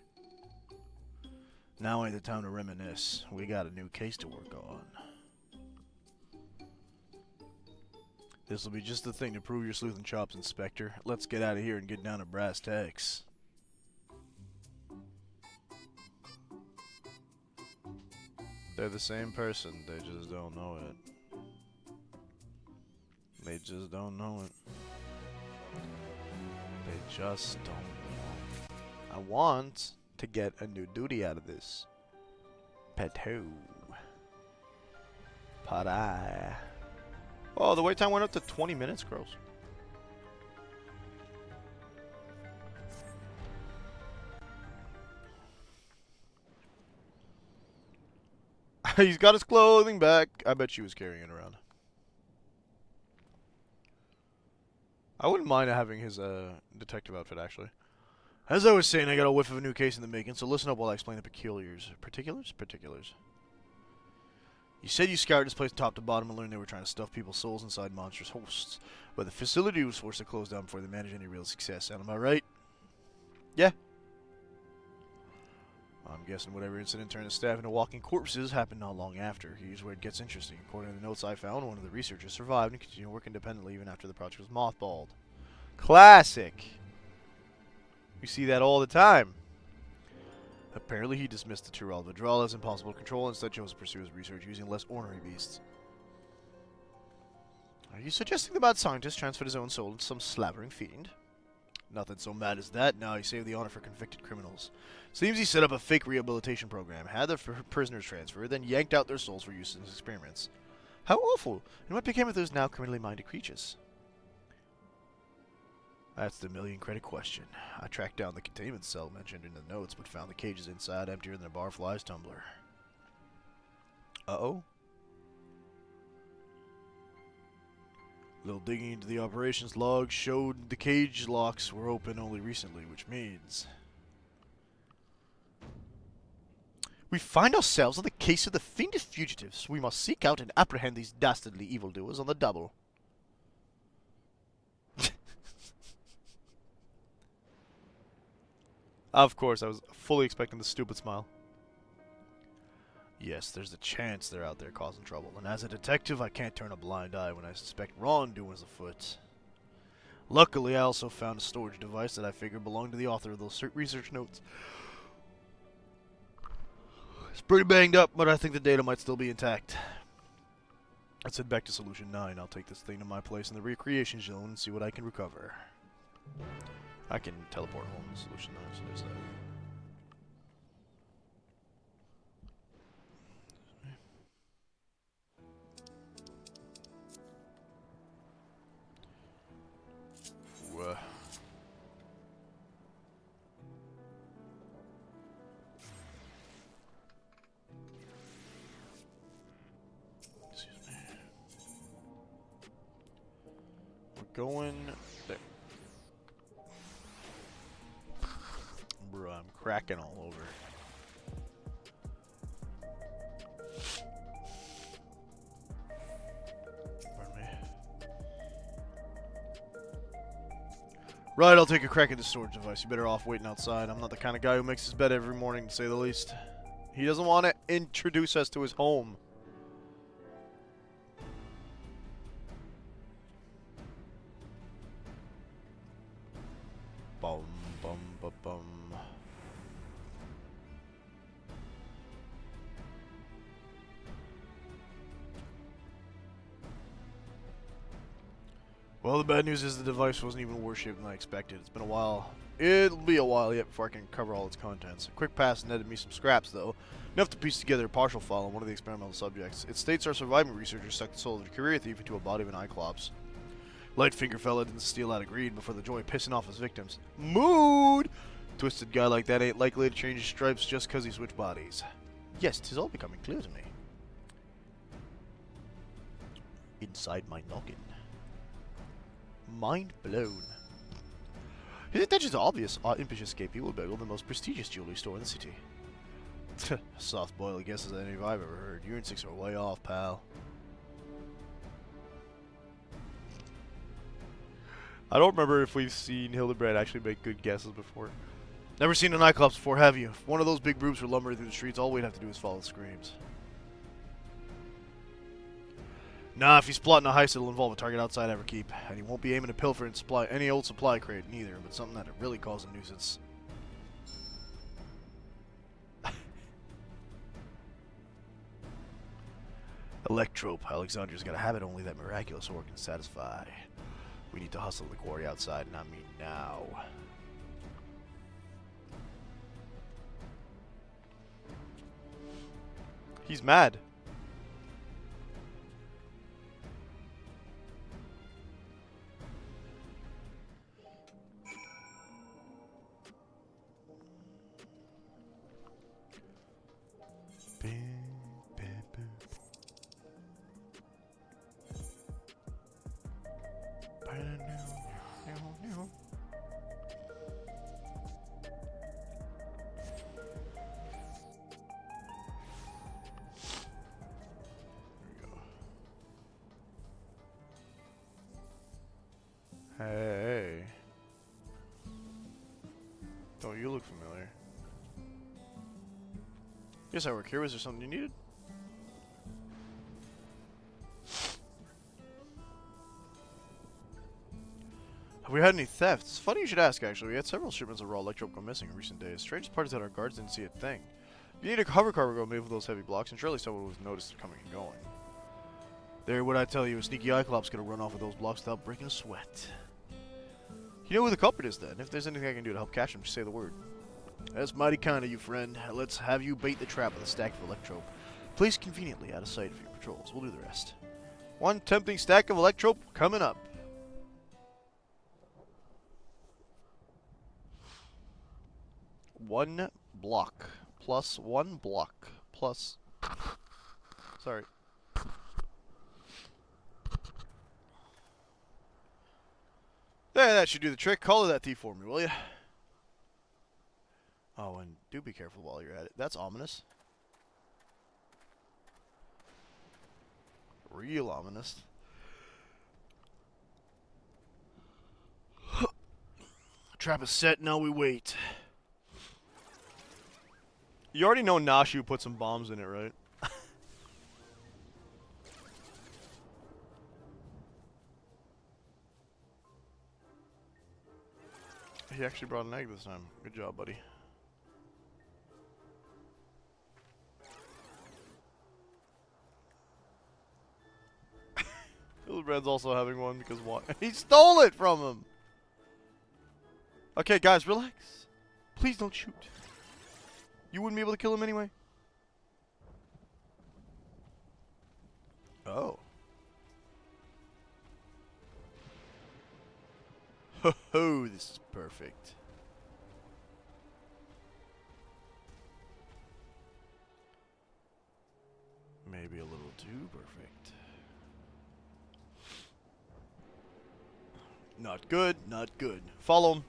Now ain't the time to reminisce. We got a new case to work on. This'll be just the thing to prove your sleuth and chops, Inspector. Let's get out of here and get down to brass tacks. They're the same person, they just don't know it. They just don't know it. They just don't know. I want to get a new duty out of this. Peto. Pada. Oh, the wait time went up to 20 minutes, gross. He's got his clothing back. I bet she was carrying it around. I wouldn't mind having his detective outfit, actually. As I was saying, I got a whiff of a new case in the making, so listen up while I explain the particulars. Particulars? Particulars. You said you scoured this place top to bottom and learned they were trying to stuff people's souls inside monstrous hosts. But the facility was forced to close down before they managed any real success. And am I right? Yeah. I'm I'm guessing whatever incident turned the staff into walking corpses happened not long after. Here's where it gets interesting. According to the notes I found, one of the researchers survived and continued working independently even after the project was mothballed. Classic! We see that all the time. Apparently he dismissed the Tyrell withdrawal as impossible to control and instead chose to pursue his research using less ornery beasts. Are you suggesting the mad scientist transferred his own soul into some slavering fiend? Nothing so mad as that. Now he saved the honor for convicted criminals. Seems he set up a fake rehabilitation program, had the prisoners transferred, then yanked out their souls for use in his experiments. How awful! And what became of those now criminally minded creatures? That's the million-credit question. I tracked down the containment cell mentioned in the notes, but found the cages inside emptier than a barfly's tumbler. Uh-oh? Little digging into the operations log showed the cage locks were open only recently, which means... We find ourselves on the case of the fiendish fugitives. We must seek out and apprehend these dastardly evildoers on the double. Of course, I was fully expecting the stupid smile. Yes, there's a chance they're out there causing trouble, and as a detective, I can't turn a blind eye when I suspect wrongdoing is afoot. Luckily, I also found a storage device that I figured belonged to the author of those research notes. It's pretty banged up, but I think the data might still be intact. Let's head back to Solution 9. I'll take this thing to my place in the recreation zone and see what I can recover. I can teleport home to Solution 9, so there's that. Excuse me. We're going there. Bro, I'm cracking all over. Pardon me. Right, I'll take a crack at the storage device. You're better off waiting outside. I'm not the kind of guy who makes his bed every morning, to say the least. He doesn't want to introduce us to his home. Bum, bum, bum, bum. Well, the bad news is the device wasn't even worse shape than I expected. It's been a while. It'll be a while yet before I can cover all its contents. A quick pass netted me some scraps, though. Enough to piece together a partial file on one of the experimental subjects. It states our surviving researcher sucked the soul of a career thief into a body of an Cyclops. Lightfinger fella didn't steal out of greed before the joy of pissing off his victims. Mood! Twisted guy like that ain't likely to change his stripes just cause he switched bodies. Yes, 'tis all becoming clear to me. Inside my noggin. Mind blown. His intentions are obvious. Our impish escapee will burgle the most prestigious jewelry store in the city. Soft boiled guesses than any I've ever heard. Your instincts are way off, pal. I don't remember if we've seen Hildebrand actually make good guesses before. Never seen a nightclub before, have you? If one of those big brutes were lumbering through the streets, all we'd have to do is follow the screams. Nah, if he's plotting a heist, it'll involve a target outside Everkeep, and he won't be aiming to pilfer and supply any old supply crate neither, but something that'd really cause a nuisance. Electrope. Alexander's got a habit only that miraculous ore can satisfy. We need to hustle the quarry outside, and I mean now. He's mad. Guess I work here. Was there something you needed? Have we had any thefts? Funny you should ask, actually. We had several shipments of raw electrope go missing in recent days. Strange part is that our guards didn't see a thing. You need a hover cargo made with those heavy blocks, and surely someone was noticed it coming and going. There, what I tell you, a sneaky Cyclops gonna run off with those blocks without breaking a sweat. You know who the culprit is, then? If there's anything I can do to help catch him, just say the word. That's mighty kind of you, friend. Let's have you bait the trap with a stack of electrope. Placed conveniently out of sight of your patrols. We'll do the rest. One tempting stack of electrope coming up. One block. Plus one block. Plus... Sorry. There, that should do the trick. Call that thief for me, will you? Oh, and do be careful while you're at it. That's ominous. Real ominous. Trap is set, now we wait. You already know Nashu put some bombs in it, right? He actually brought an egg this time. Good job, buddy. Hildebran's also having one because why? He stole it from him! Okay, guys, relax. Please don't shoot. You wouldn't be able to kill him anyway. Oh. Ho ho, this is perfect. Maybe a little too perfect. Not good, not good. Follow him.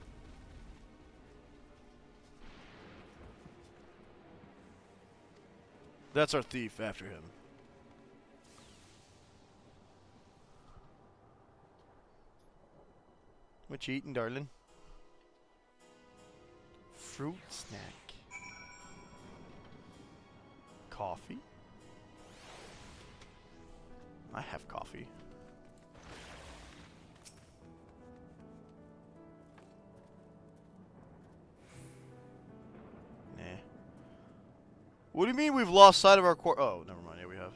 That's our thief after him. What you eating, darling? Fruit snack. Coffee? I have coffee. Nah. What do you mean we've lost sight of our core? Oh, never mind. Yeah, we have.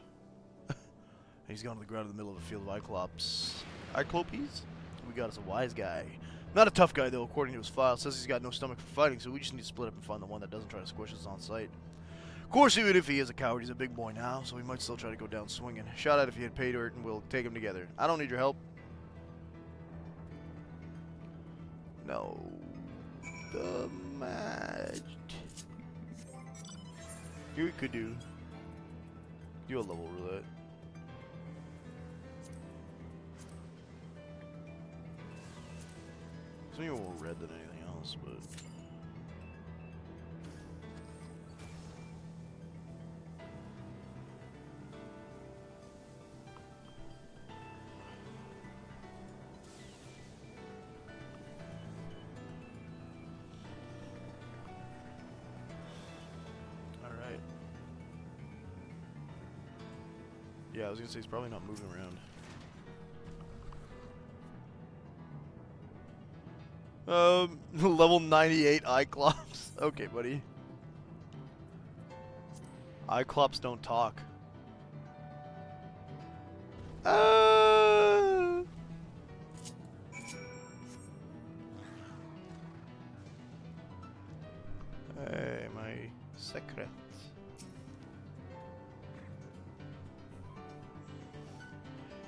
He's gone to the ground in the middle of a field of Cyclops. Cyclopes? We got us a wise guy. Not a tough guy, though, according to his file. Says he's got no stomach for fighting, so we just need to split up and find the one that doesn't try to squish us on sight. Of course, even if he is a coward, he's a big boy now, so he might still try to go down swinging. Shout out if he had pay dirt, and we'll take him together. I don't need your help. No. The match. Here we could do a level roulette. Some even more red than anything else, but all right. Yeah, I was gonna say he's probably not moving around. Level 98 Cyclops. Okay, buddy. Cyclops don't talk. Hey, my secret.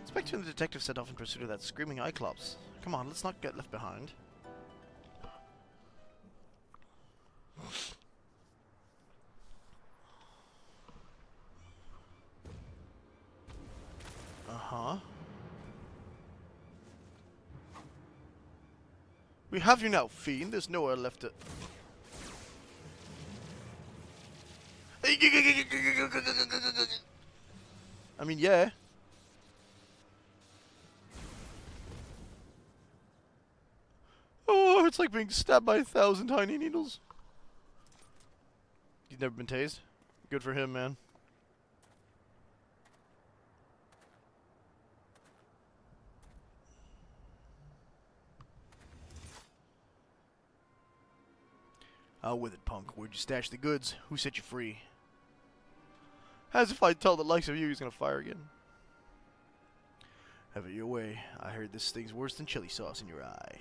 Inspector and the detective set off in pursuit of that screaming Cyclops. Come on, let's not get left behind. Uh-huh. We have you now, fiend. There's nowhere left to... I mean, yeah. Oh, it's like being stabbed by 1,000 tiny needles. You've never been tased? Good for him, man. Out with it, punk. Where'd you stash the goods? Who set you free? As if I tell the likes of you he's gonna fire again. Have it your way. I heard this thing's worse than chili sauce in your eye.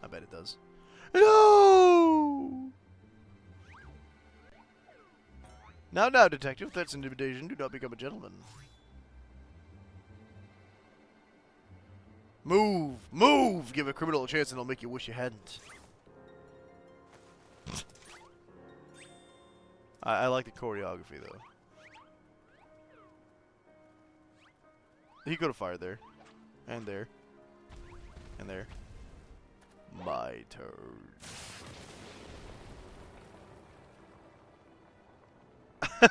I bet it does. No! Now, detective, that's intimidation. Do not become a gentleman. Move! Move! Give a criminal a chance and they'll make you wish you hadn't. I like the choreography, though. He could have fired there. And there. And there. My turn.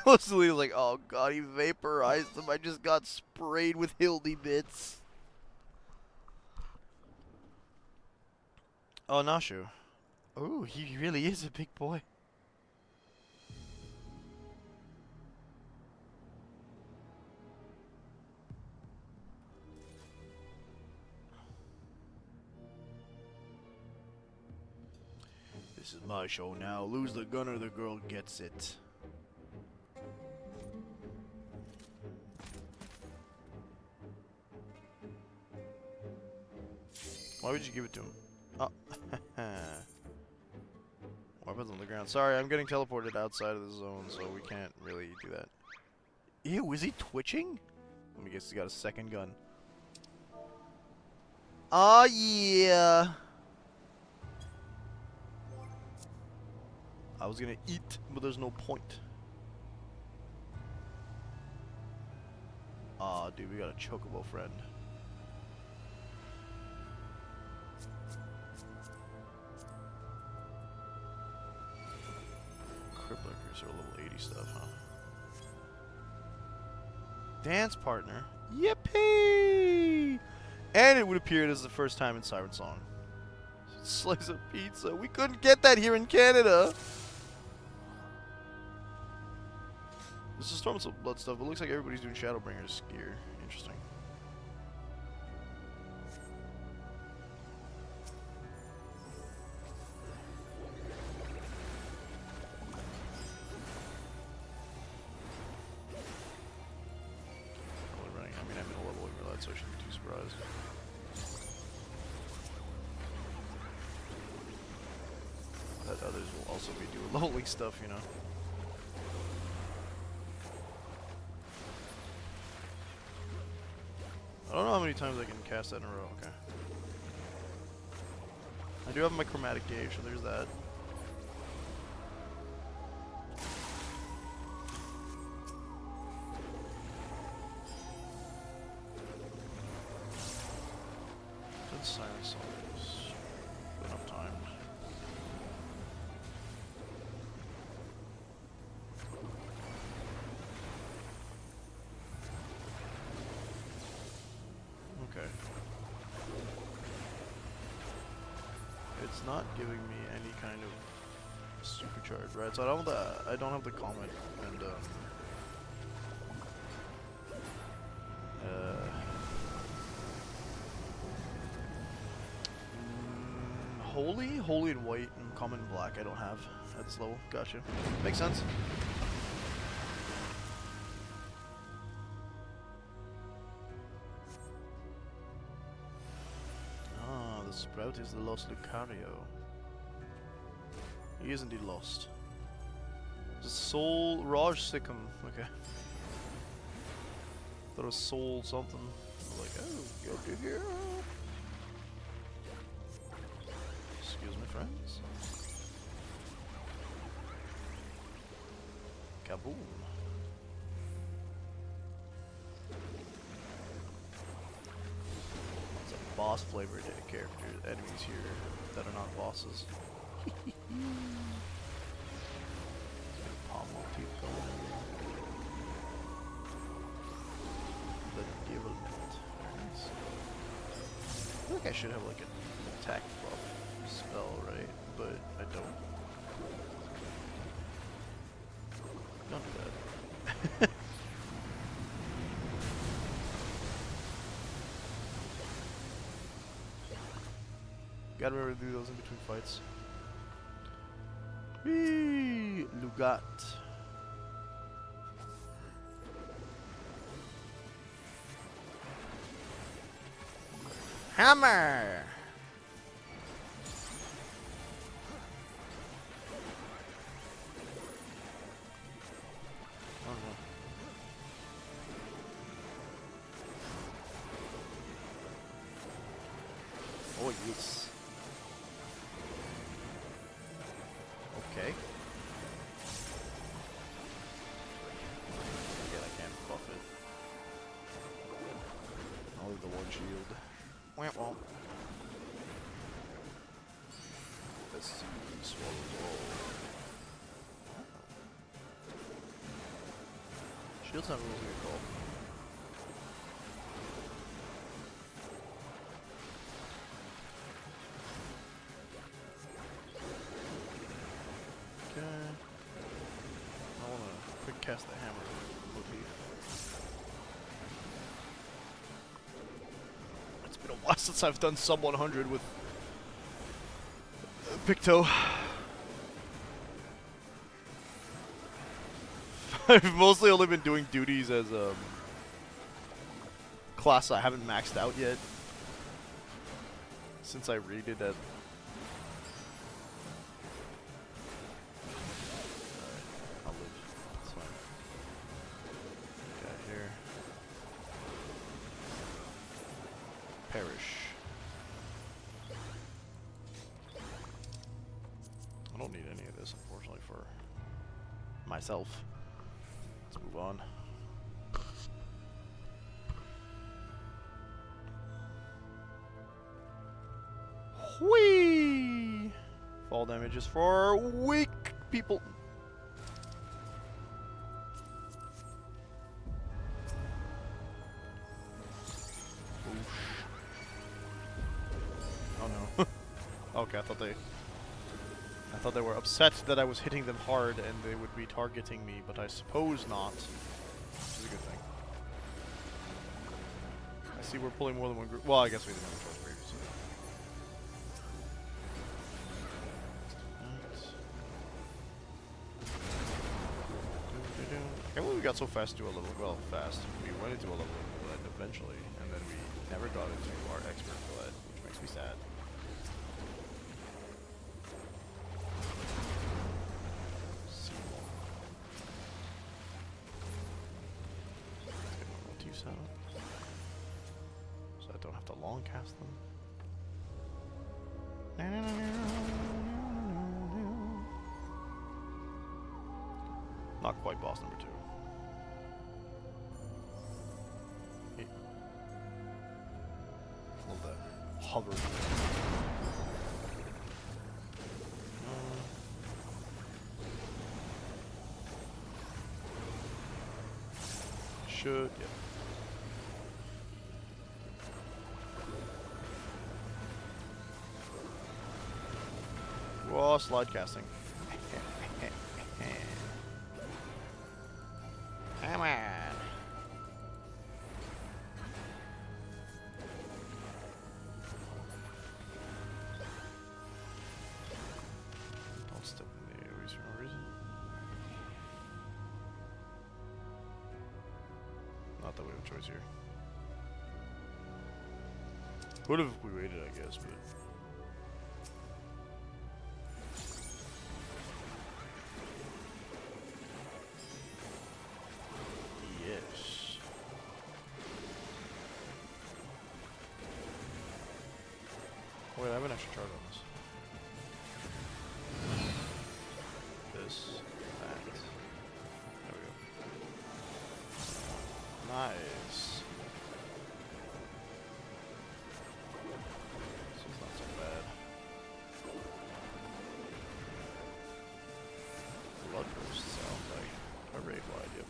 Leslie was like, oh god, he vaporized them. I just got sprayed with Hildy bits. Oh, Nashu. Oh, he really is a big boy. This is my show now. Lose the gun or the girl gets it. Why would you give it to him? Oh. Weapons on the ground. Sorry, I'm getting teleported outside of the zone, so we can't really do that. Ew, is he twitching? Let me guess, he's got a second gun. Oh, yeah. I was gonna eat, but there's no point. Aw, dude, we got a chocobo friend. Cripplikers are level 80 stuff, huh? Dance partner. Yippee! And it would appear it is the first time in Siren Song. Slice of pizza. We couldn't get that here in Canada. This is Storm Blood stuff, but it looks like everybody's doing Shadowbringer's gear. Interesting. Only running. I mean, I'm in a level over that, so I shouldn't be too surprised. That others will also be doing leveling stuff, you know. I don't know how many times I can cast that in a row. Okay. I do have my chromatic gauge, so there's that. Did Siren Songs enough time? Okay. It's not giving me any kind of supercharge, right? So I don't have the comet and holy and white and common and black I don't have at this level. Gotcha. Makes sense. The sprout is the lost Lucario. He is indeed lost. The soul Raj Sikkim. Okay. Thought it was soul something. I was like, oh, go to here. Excuse me, friends. Kaboom. Boss flavored characters, enemies here that are not bosses. Palm teeth going in. The Devil Net. Very nice. I feel like I should have like an attack buff spell, right? But I don't. Don't do that. Gotta remember to do those in between fights. Whee! Lugat. Hammer! Oh no. Oh yes. Okay. Again, I can't buff it. I'll leave the one shield. Well. This swallows all. Shield's not really a good call. Okay. I wanna quick cast the hammer. It's been a while since I've done sub 100 with Picto. I've mostly only been doing duties as class I haven't maxed out yet since I raided at. Alright, I'll live. That's fine. Got here. Perish. I don't need any of this, unfortunately, for myself. Let's move on. Whee! Fall damage is for weak people. Oh no. Okay, I thought they were upset that I was hitting them hard and they would be targeting me, but I suppose not. Which is a good thing. I see we're pulling more than one group. Well, I guess we didn't have a choice previously. I can't believe we got so fast to a level. Well, fast. We went into a level of Gillette eventually, and then we never got into our expert Gillette, which makes me sad. So I don't have to long cast them. Not quite boss number 2. Love that hover. Should, yeah. Whoa, slide casting. Come on. Don't step in the AoEs for no reason. Not that we have a choice here. Would have if we waited, I guess, but. Yes. Oh, wait, I have an extra charge on this. This, that. There we go. Nice. This is not so bad. Blood burst sounds like a raid wide, yep.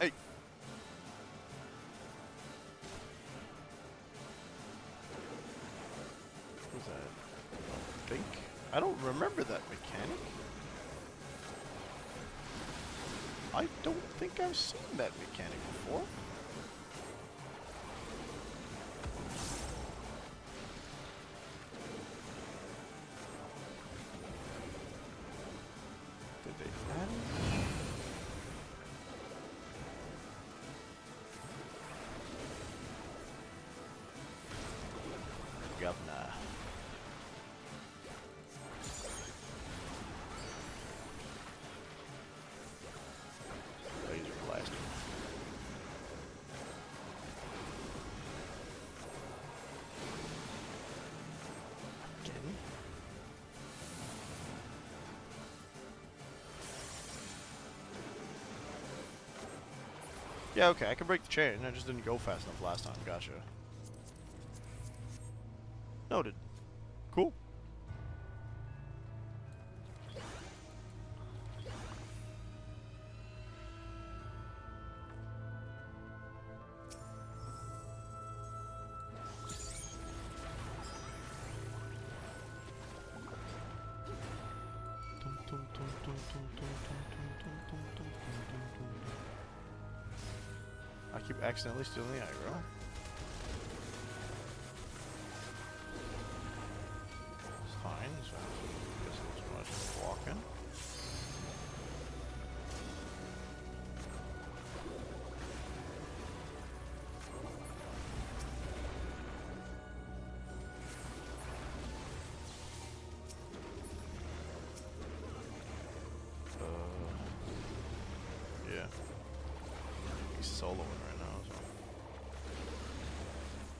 Hey! What's that? I think. I don't remember that mechanic. I don't think I've seen that mechanic before. Did they add it? Governor. Laser blaster. Again? Yeah, okay, I can break the chain. I just didn't go fast enough last time. Gotcha. Noted. Cool. I keep accidentally stealing the aggro. It's fine, so I guess it's much walking. Yeah. He's soloing right now, so.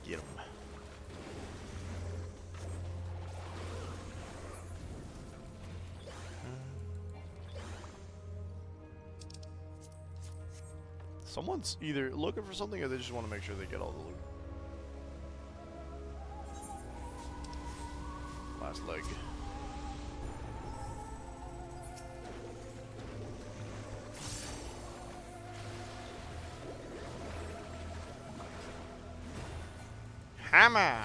Get him. Someone's either looking for something or they just want to make sure they get all the loot. Last leg. Hammer!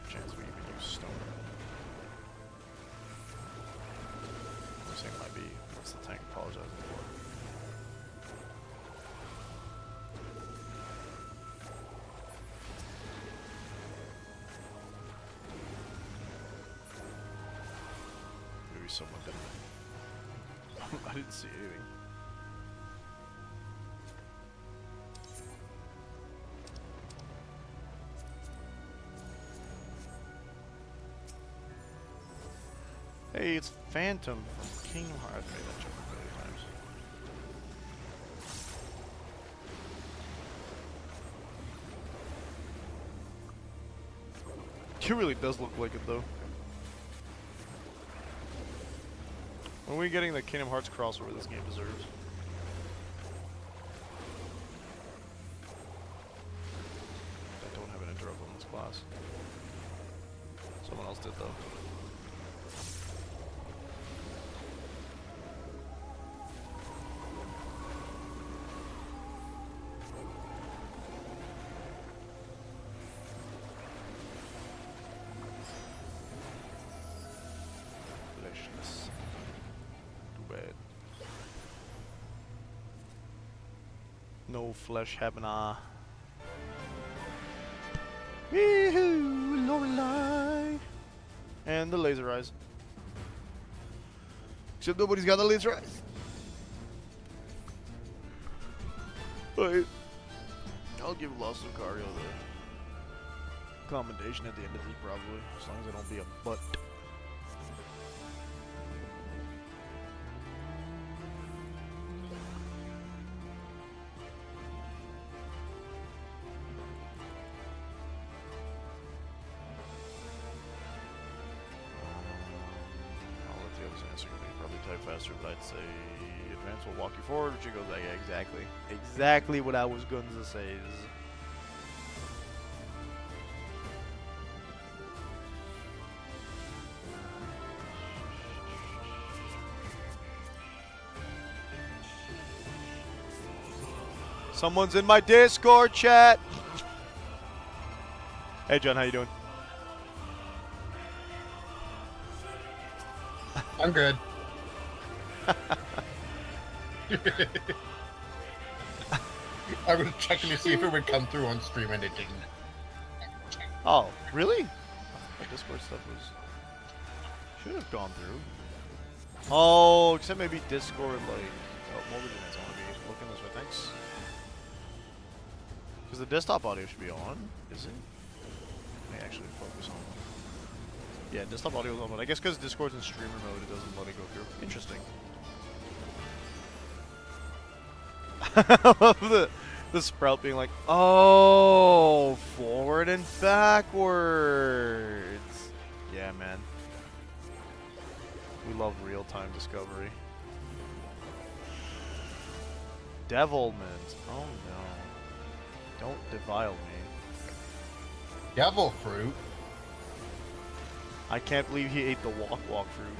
Chance we even use stone. This thing might be. What's the tank apologizing for? Maybe someone didn't. I didn't see anything. Hey, it's Phantom from Kingdom Hearts. I've made that joke a million times. It really does look like it, though. When are we getting the Kingdom Hearts crossover this game deserves? I don't have an interrupt on this class. Someone else did, though. Too bad. No flesh happening. Wee-hoo, Lorelei. And the laser eyes. Except nobody's got the laser eyes. Wait. I'll give Lost Lucario the commendation at the end of this, probably. As long as I don't be a butt. Faster, but I'd say advance will walk you forward, which goes like, yeah, exactly what I was going to say is someone's in my Discord chat. Hey, John, how you doing? I'm good. I was checking to see if it would come through on stream and it didn't. Oh, really? My Discord stuff was... should have gone through. Oh, except maybe Discord, like... oh, mobile units I want to be looking this way, thanks. Because the desktop audio should be on, is it? Let me actually focus on... yeah, desktop audio is on, but I guess because Discord's in streamer mode, it doesn't let it go through. Interesting. I love the Sprout being like, oh, forward and backwards. Yeah, man. We love real-time discovery. Devilment. Oh no. Don't devile me. Devil fruit? I can't believe he ate the walk-walk fruit.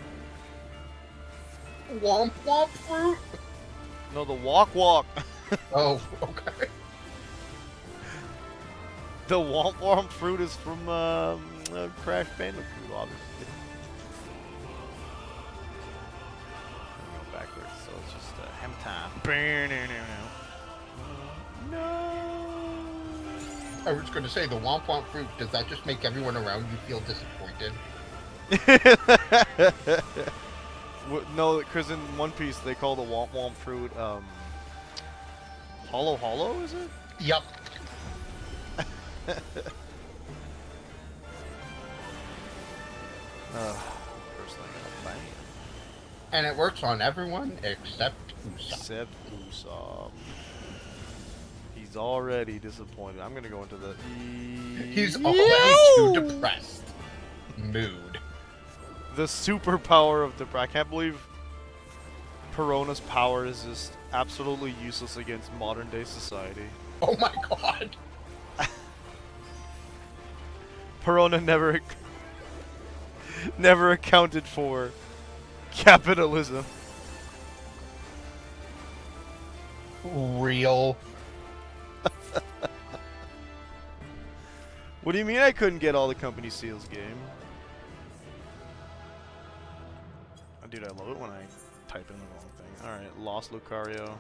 Womp womp fruit? No, the walk-walk. Oh, okay. The womp-womp fruit is from Crash Bandicoot, obviously. Go backwards, so it's just ham time. No. I was going to say, the womp womp fruit, does that just make everyone around you feel disappointed? No, because in One Piece they call the womp womp fruit hollow hollow, is it? Yup. First thing I bang. And it works on everyone except Usopp. Except Usopp. He's already disappointed. I'm gonna go into the... He's already too depressed. Mood. The superpower of I can't believe Perona's power is just absolutely useless against modern day society. Oh my god. Perona never accounted for capitalism. Real. What do you mean I couldn't get all the company seals, game? Oh, dude, I love it when I type in the wrong thing. Alright, lost Lucario.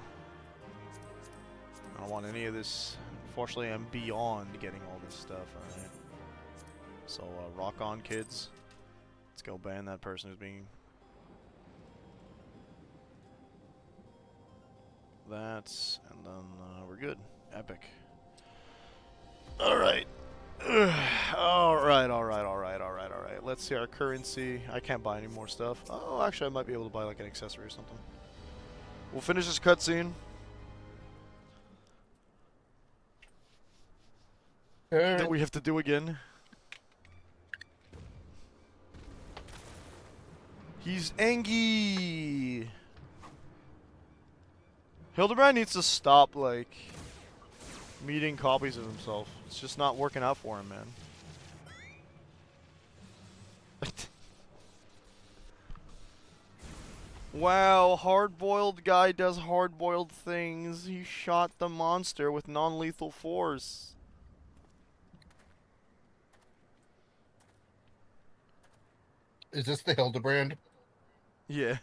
I don't want any of this. Unfortunately, I'm beyond getting all this stuff. Alright. So, rock on, kids. Let's go ban that person who's being... That's... and then we're good. Epic. Alright. Alright. Let's see our currency. I can't buy any more stuff. Oh, actually, I might be able to buy like an accessory or something. We'll finish this cutscene. That we have to do again. He's angry. Hildebrand needs to stop, like, meeting copies of himself. It's just not working out for him, man. Wow, hard-boiled guy does hard-boiled things. He shot the monster with non-lethal force. Is this the Hildebrand? Yeah.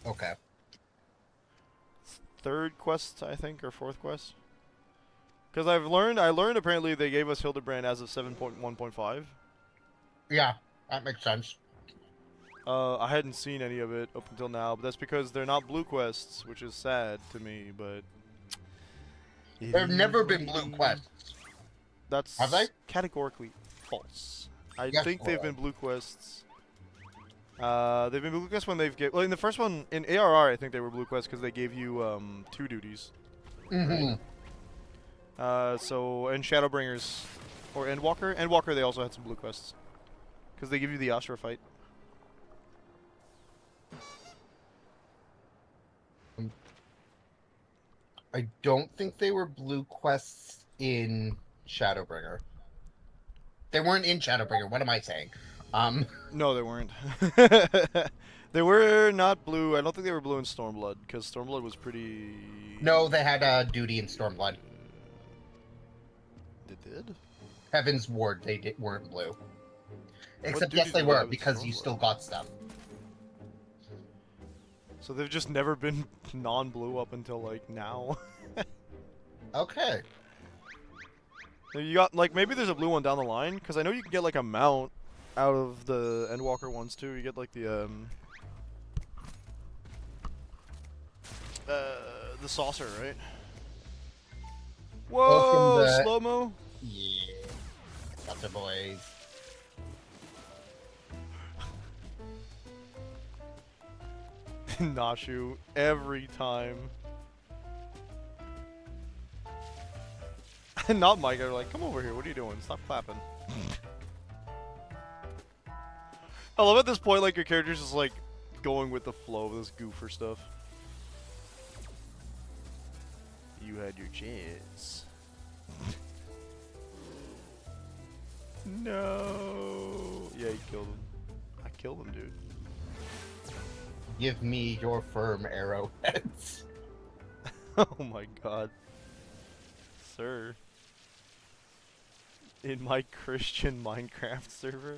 Okay. Third quest, I think, or fourth quest. Because I learned apparently they gave us Hildebrand as of 7.1.5. Yeah, that makes sense. I hadn't seen any of it up until now, but that's because they're not blue quests, which is sad to me, but... There've never been blue quests. That's Have they? categorically false. I Yes, think they've well. been blue quests. They've been blue quests when they've well, in the first one, in ARR, I think they were blue quests because they gave you 2 duties. Mm-hmm. So, and Shadowbringers, or Endwalker, they also had some blue quests. Because they give you the Astra fight. I don't think they were blue quests in Shadowbringer. They weren't in Shadowbringer. What am I saying? No, they weren't. They were not blue. I don't think they were blue in Stormblood, because Stormblood was pretty... No, they had duty in Stormblood. They did? Heaven's Ward, weren't blue. Except duty yes, they did were Heaven's because Ward you work? still got stuff. So they've just never been non-blue up until like now. Okay. You got like maybe there's a blue one down the line because I know you can get like a mount out of the Endwalker ones too. You get like the saucer, right? Well, Whoa, from the- slow mo. Yeah. Got the boys. Nashu every time. Not Mike. They're like, come over here. What are you doing? Stop clapping. I love at this point, like your character's just like going with the flow of this goofer stuff. You had your chance. No. Yeah, he killed him. I killed him, dude. Give me your firm arrowheads. Oh my god. Sir. In my Christian Minecraft server?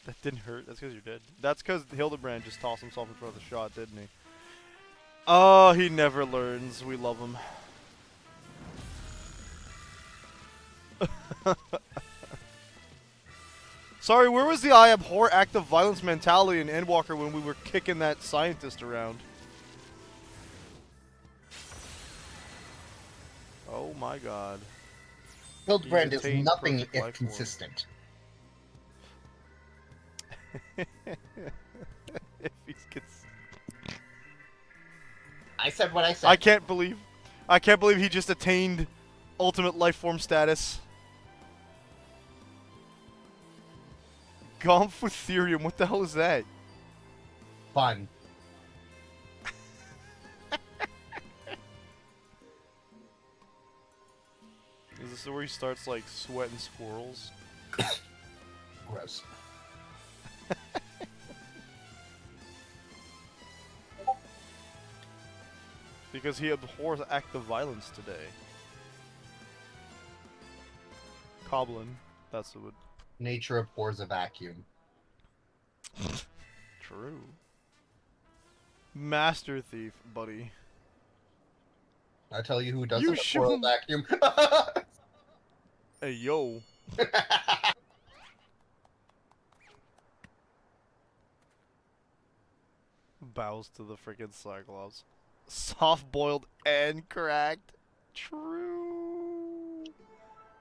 That didn't hurt. That's because you're dead. That's because Hildebrand just tossed himself in front of the shot, didn't he? Oh, he never learns. We love him. Sorry, where was the I abhor active violence mentality in Endwalker when we were kicking that scientist around? Oh my god. Hildebrand is attained nothing perfect if life form. consistent. If he's I said what I said. I can't believe he just attained ultimate life form status. Gomphotherium, what the hell is that? Fun. Is this where he starts like sweating squirrels? Gross. Because he abhors active violence today. Coblin, that's the wood. Nature abhors a vacuum. True. Master Thief, buddy. I tell you who doesn't You abhor a shouldn't- vacuum. Hey, yo. Bows to the freaking Cyclops. Soft boiled and cracked. True.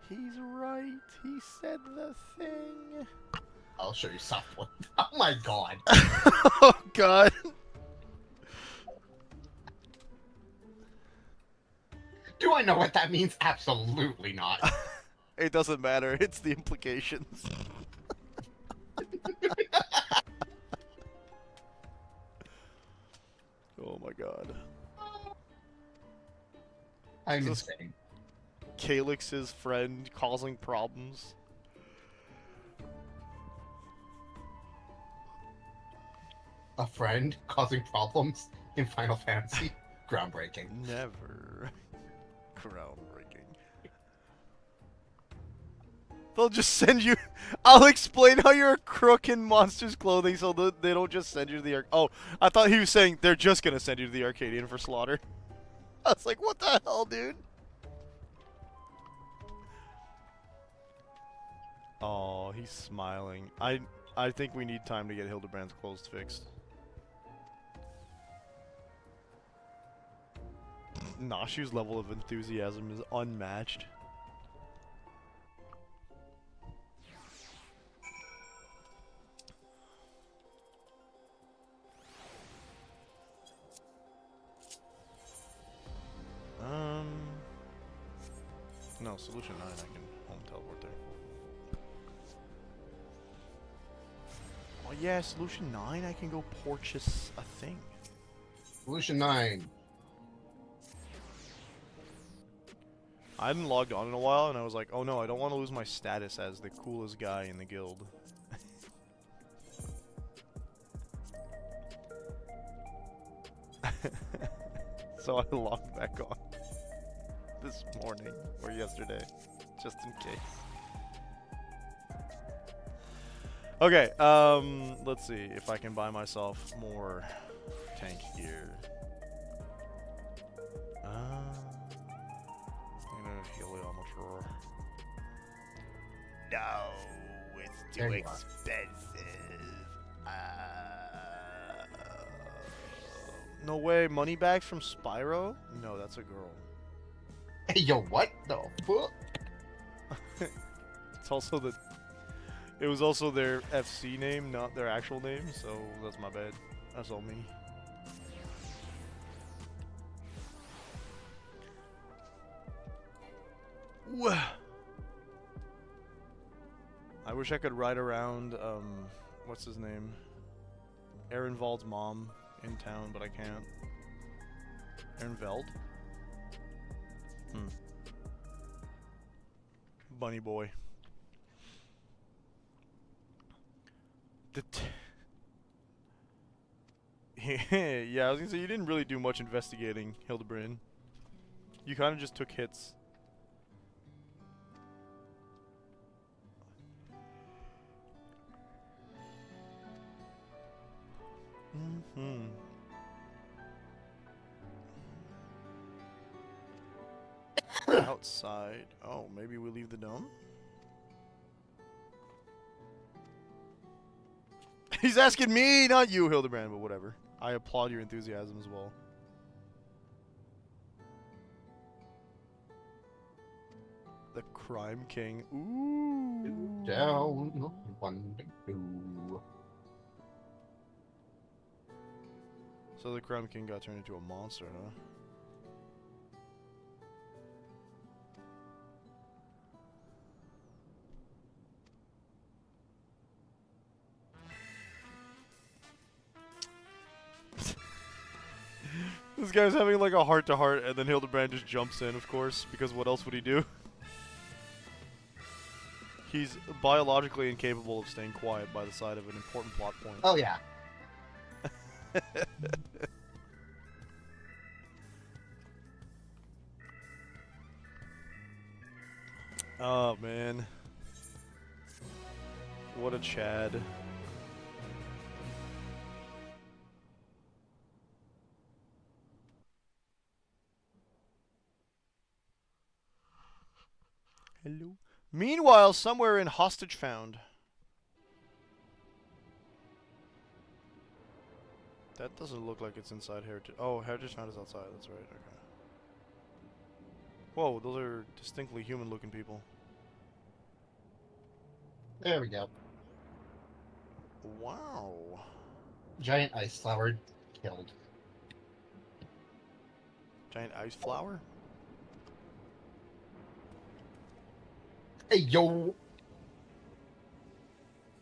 He's right. He said the thing. I'll show you soft one. Oh my god. Oh god. Do I know what that means? Absolutely not. It doesn't matter. It's the implications. Oh my god. I'm Is this- insane. Calyx's friend causing problems. A friend causing problems in Final Fantasy? Groundbreaking. Never. Groundbreaking. They'll just send you. I'll explain how you're a crook in Monsters Clothing so that they don't just send you to the Oh, I thought he was saying they're just gonna send you to the Arcadian for slaughter. I was like, what the hell, dude? Oh, he's smiling. I think we need time to get Hildebrand's clothes fixed. Nashu's level of enthusiasm is unmatched. No, solution 9, I can home teleport there. Oh yeah, solution 9, I can go purchase a thing. Solution 9. I hadn't logged on in a while, and I was like, oh no, I don't want to lose my status as the coolest guy in the guild. So I logged back on this morning, or yesterday, just in case. Okay, let's see if I can buy myself more tank gear. I'm gonna Hildy on the floor. No, it's too There you are. expensive. No way, money bags from Spyro? No, that's a girl. Hey, yo, what the fuck? It's also the. It was also their FC name, not their actual name, so that's my bad. That's all me. Wah. I wish I could ride around, what's his name? Ehrenwald's mom in town, but I can't. Ehrenwald? Bunny boy. Yeah, I was gonna say, you didn't really do much investigating, Hildebrand. You kind of just took hits. Outside. Oh, maybe we leave the dome? He's asking me, not you, Hildebrand, but whatever. I applaud your enthusiasm as well. The Crime King. Ooh. Down, 1, 2. So the Crime King got turned into a monster, huh? This guy's having like a heart-to-heart, and then Hildebrand just jumps in, of course, because what else would he do? He's biologically incapable of staying quiet by the side of an important plot point. Oh, yeah. Oh, man. What a Chad. Hello. Meanwhile, somewhere in Hostage Found. That doesn't look like it's inside Heritage. Oh, Heritage Found is outside. That's right. Okay. Whoa, those are distinctly human-looking people. There we go. Wow. Giant ice flower killed. Giant ice flower? Hey, yo!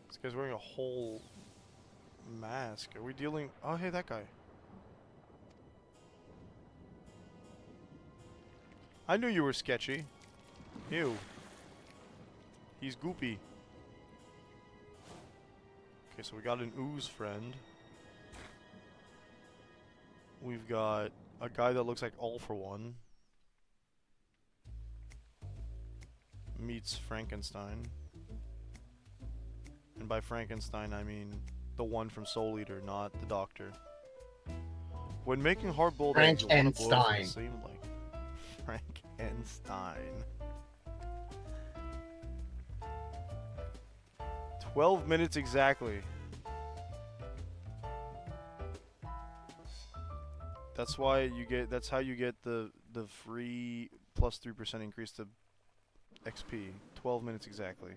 This guy's wearing a whole mask. Are we dealing... Oh, hey, that guy. I knew you were sketchy. Ew. He's goopy. Okay, so we got an ooze friend. We've got a guy that looks like All for One. Meets Frankenstein. And by Frankenstein, I mean the one from Soul Eater, not the doctor. When making hard-boiled eggs, you want to boil them the same like Frankenstein. 12 minutes exactly. That's why you get. That's how you get the free plus 3% increase to XP. 12 minutes exactly.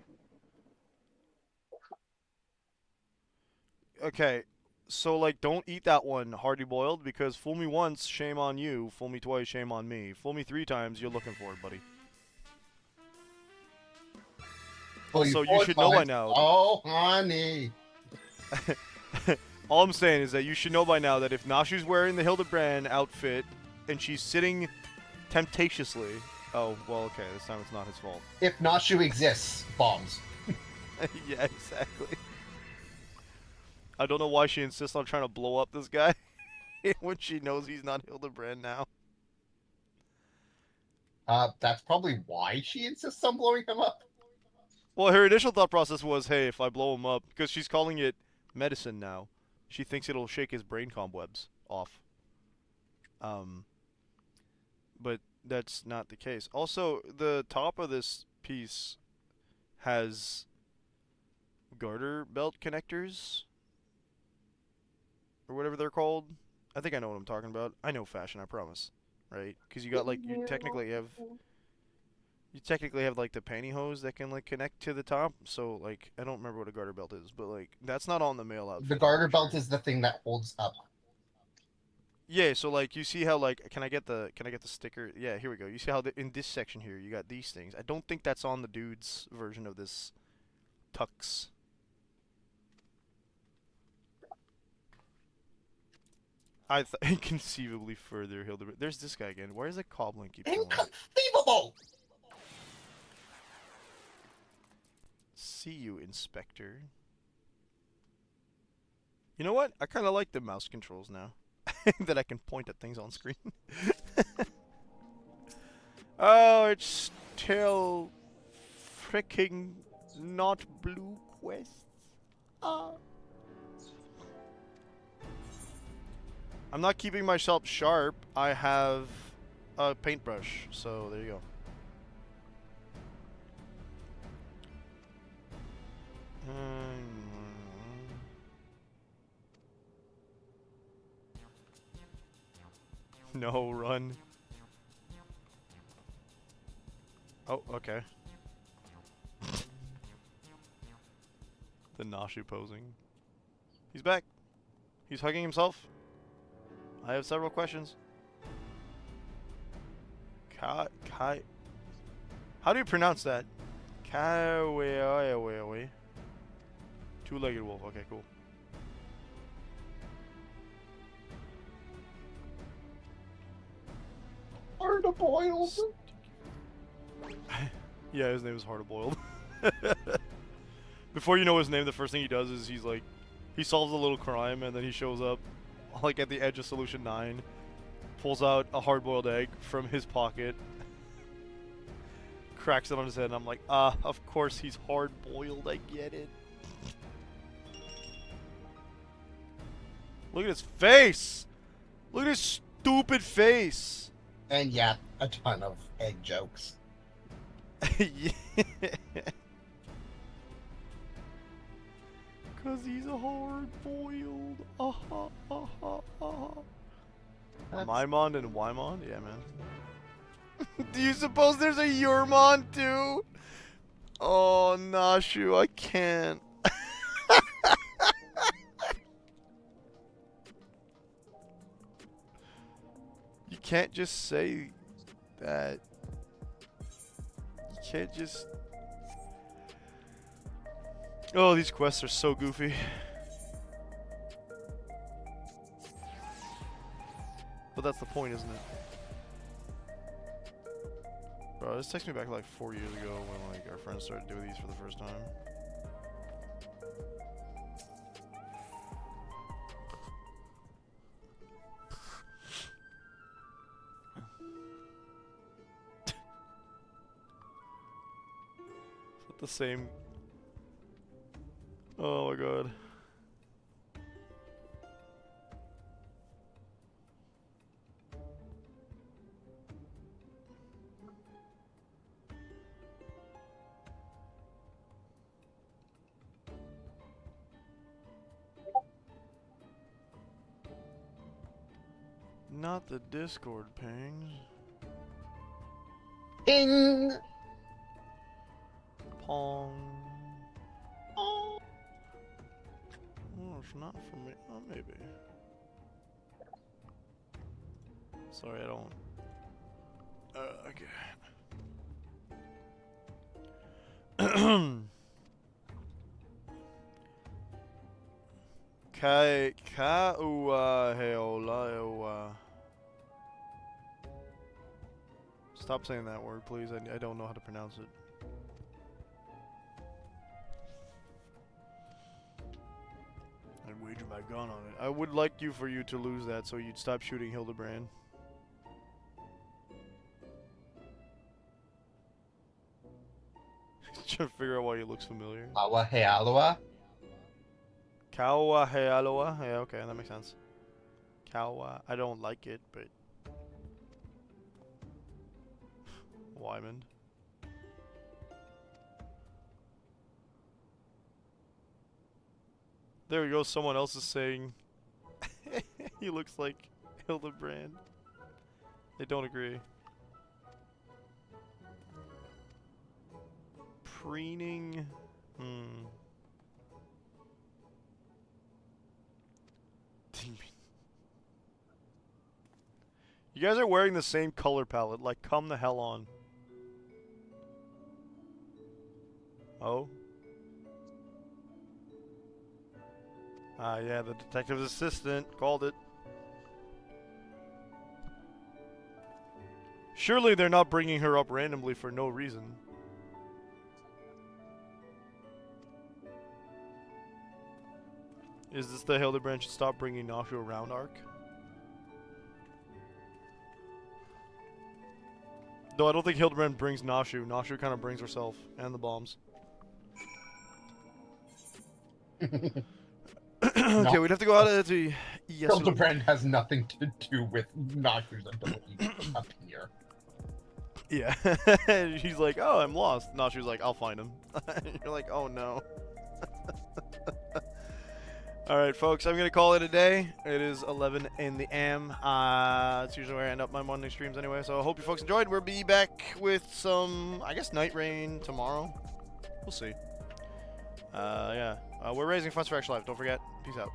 Okay, so like, don't eat that one hardy boiled, because fool me once, shame on you. Fool me twice, shame on me. Fool me 3 times, you're looking for it, buddy. Also, you should know by now. Oh, honey. All I'm saying is that you should know by now that if Nashu's wearing the Hildebrand outfit and she's sitting temptatiously... Oh, well, okay, this time it's not his fault. If Nashu exists, bombs. Yeah, exactly. I don't know why she insists on trying to blow up this guy when she knows he's not Hildebrand now. That's probably why she insists on blowing him up. Well, her initial thought process was, hey, if I blow him up, because she's calling it medicine now, she thinks it'll shake his brain cobwebs off. But that's not the case. Also, the top of this piece has garter belt connectors, or whatever they're called. I think I know what I'm talking about. I know fashion, I promise. Right? Because you got like you technically have like the pantyhose that can like connect to the top. So like I don't remember what a garter belt is, but like that's not on the male outfit. The garter belt is the thing that holds up. Yeah, so like you see how like can I get the sticker? Yeah, here we go. You see how in this section here you got these things. I don't think that's on the dude's version of this tux. Inconceivably further Hildy. There's this guy again. Why is that cobbling keep going? Inconceivable! See you, Inspector. You know what? I kind of like the mouse controls now. That I can point at things on screen. Oh, it's still freaking not blue quests. I'm not keeping myself sharp. I have a paintbrush, so there you go. No, run. Oh, okay. The Nashi posing. He's back. He's hugging himself. I have several questions. How do you pronounce that? Kaweaweawe. Two-legged wolf. Okay, cool. Hard-boiled. Yeah, his name is Hard-boiled. Before you know his name, the first thing he does is he solves a little crime and then he shows up like at the edge of Solution 9, pulls out a hard-boiled egg from his pocket, cracks it on his head, and I'm like, of course he's hard-boiled, I get it. Look at his face! Look at his stupid face! And yeah, a ton of egg jokes. Yeah. Cause he's a hard-boiled. Maimon and Waimon? Yeah, man. Do you suppose there's a Yurmon too? Oh, Nashu, I can't. You can't just say that. You can't just... Oh, these quests are so goofy. But that's the point, isn't it? Bro, this takes me back like 4 years ago when like our friends started doing these for the first time. Is that the same? Oh my god. Not the Discord pings. Ping! Pong. Oh, it's not for me. Oh, maybe. Sorry, I don't. Okay. Stop saying that word, please. I don't know how to pronounce it. I'd wager my gun on it. I would like for you to lose that so you'd stop shooting Hildebrand. trying to figure out why he looks familiar. Awa Healoa. Kawa Healoa. Yeah, okay, that makes sense. Kawa. I don't like it, but Wyman. There we go. Someone else is saying he looks like Hildebrand. They don't agree. Preening. You guys are wearing the same color palette. Like, come the hell on. Oh? Ah, yeah, the detective's assistant called it. Surely they're not bringing her up randomly for no reason. Is this the Hildebrand should stop bringing Nashu around arc? Though I don't think Hildebrand brings Nashu. Nashu kind of brings herself and the bombs. Okay, we'd have to go out to yes. Hildebrand has nothing to do with Nashu's ability to appear. Yeah. He's like, oh, I'm lost. Nashu's like, I'll find him. You're like, oh no. Alright, folks, I'm going to call it a day. It is 11 in the AM. It's usually where I end up my Monday streams anyway, so I hope you folks enjoyed. We'll be back with some, I guess, Night Rain tomorrow. We'll see. Yeah. We're raising funds for ExtraLife. Don't forget. Peace out.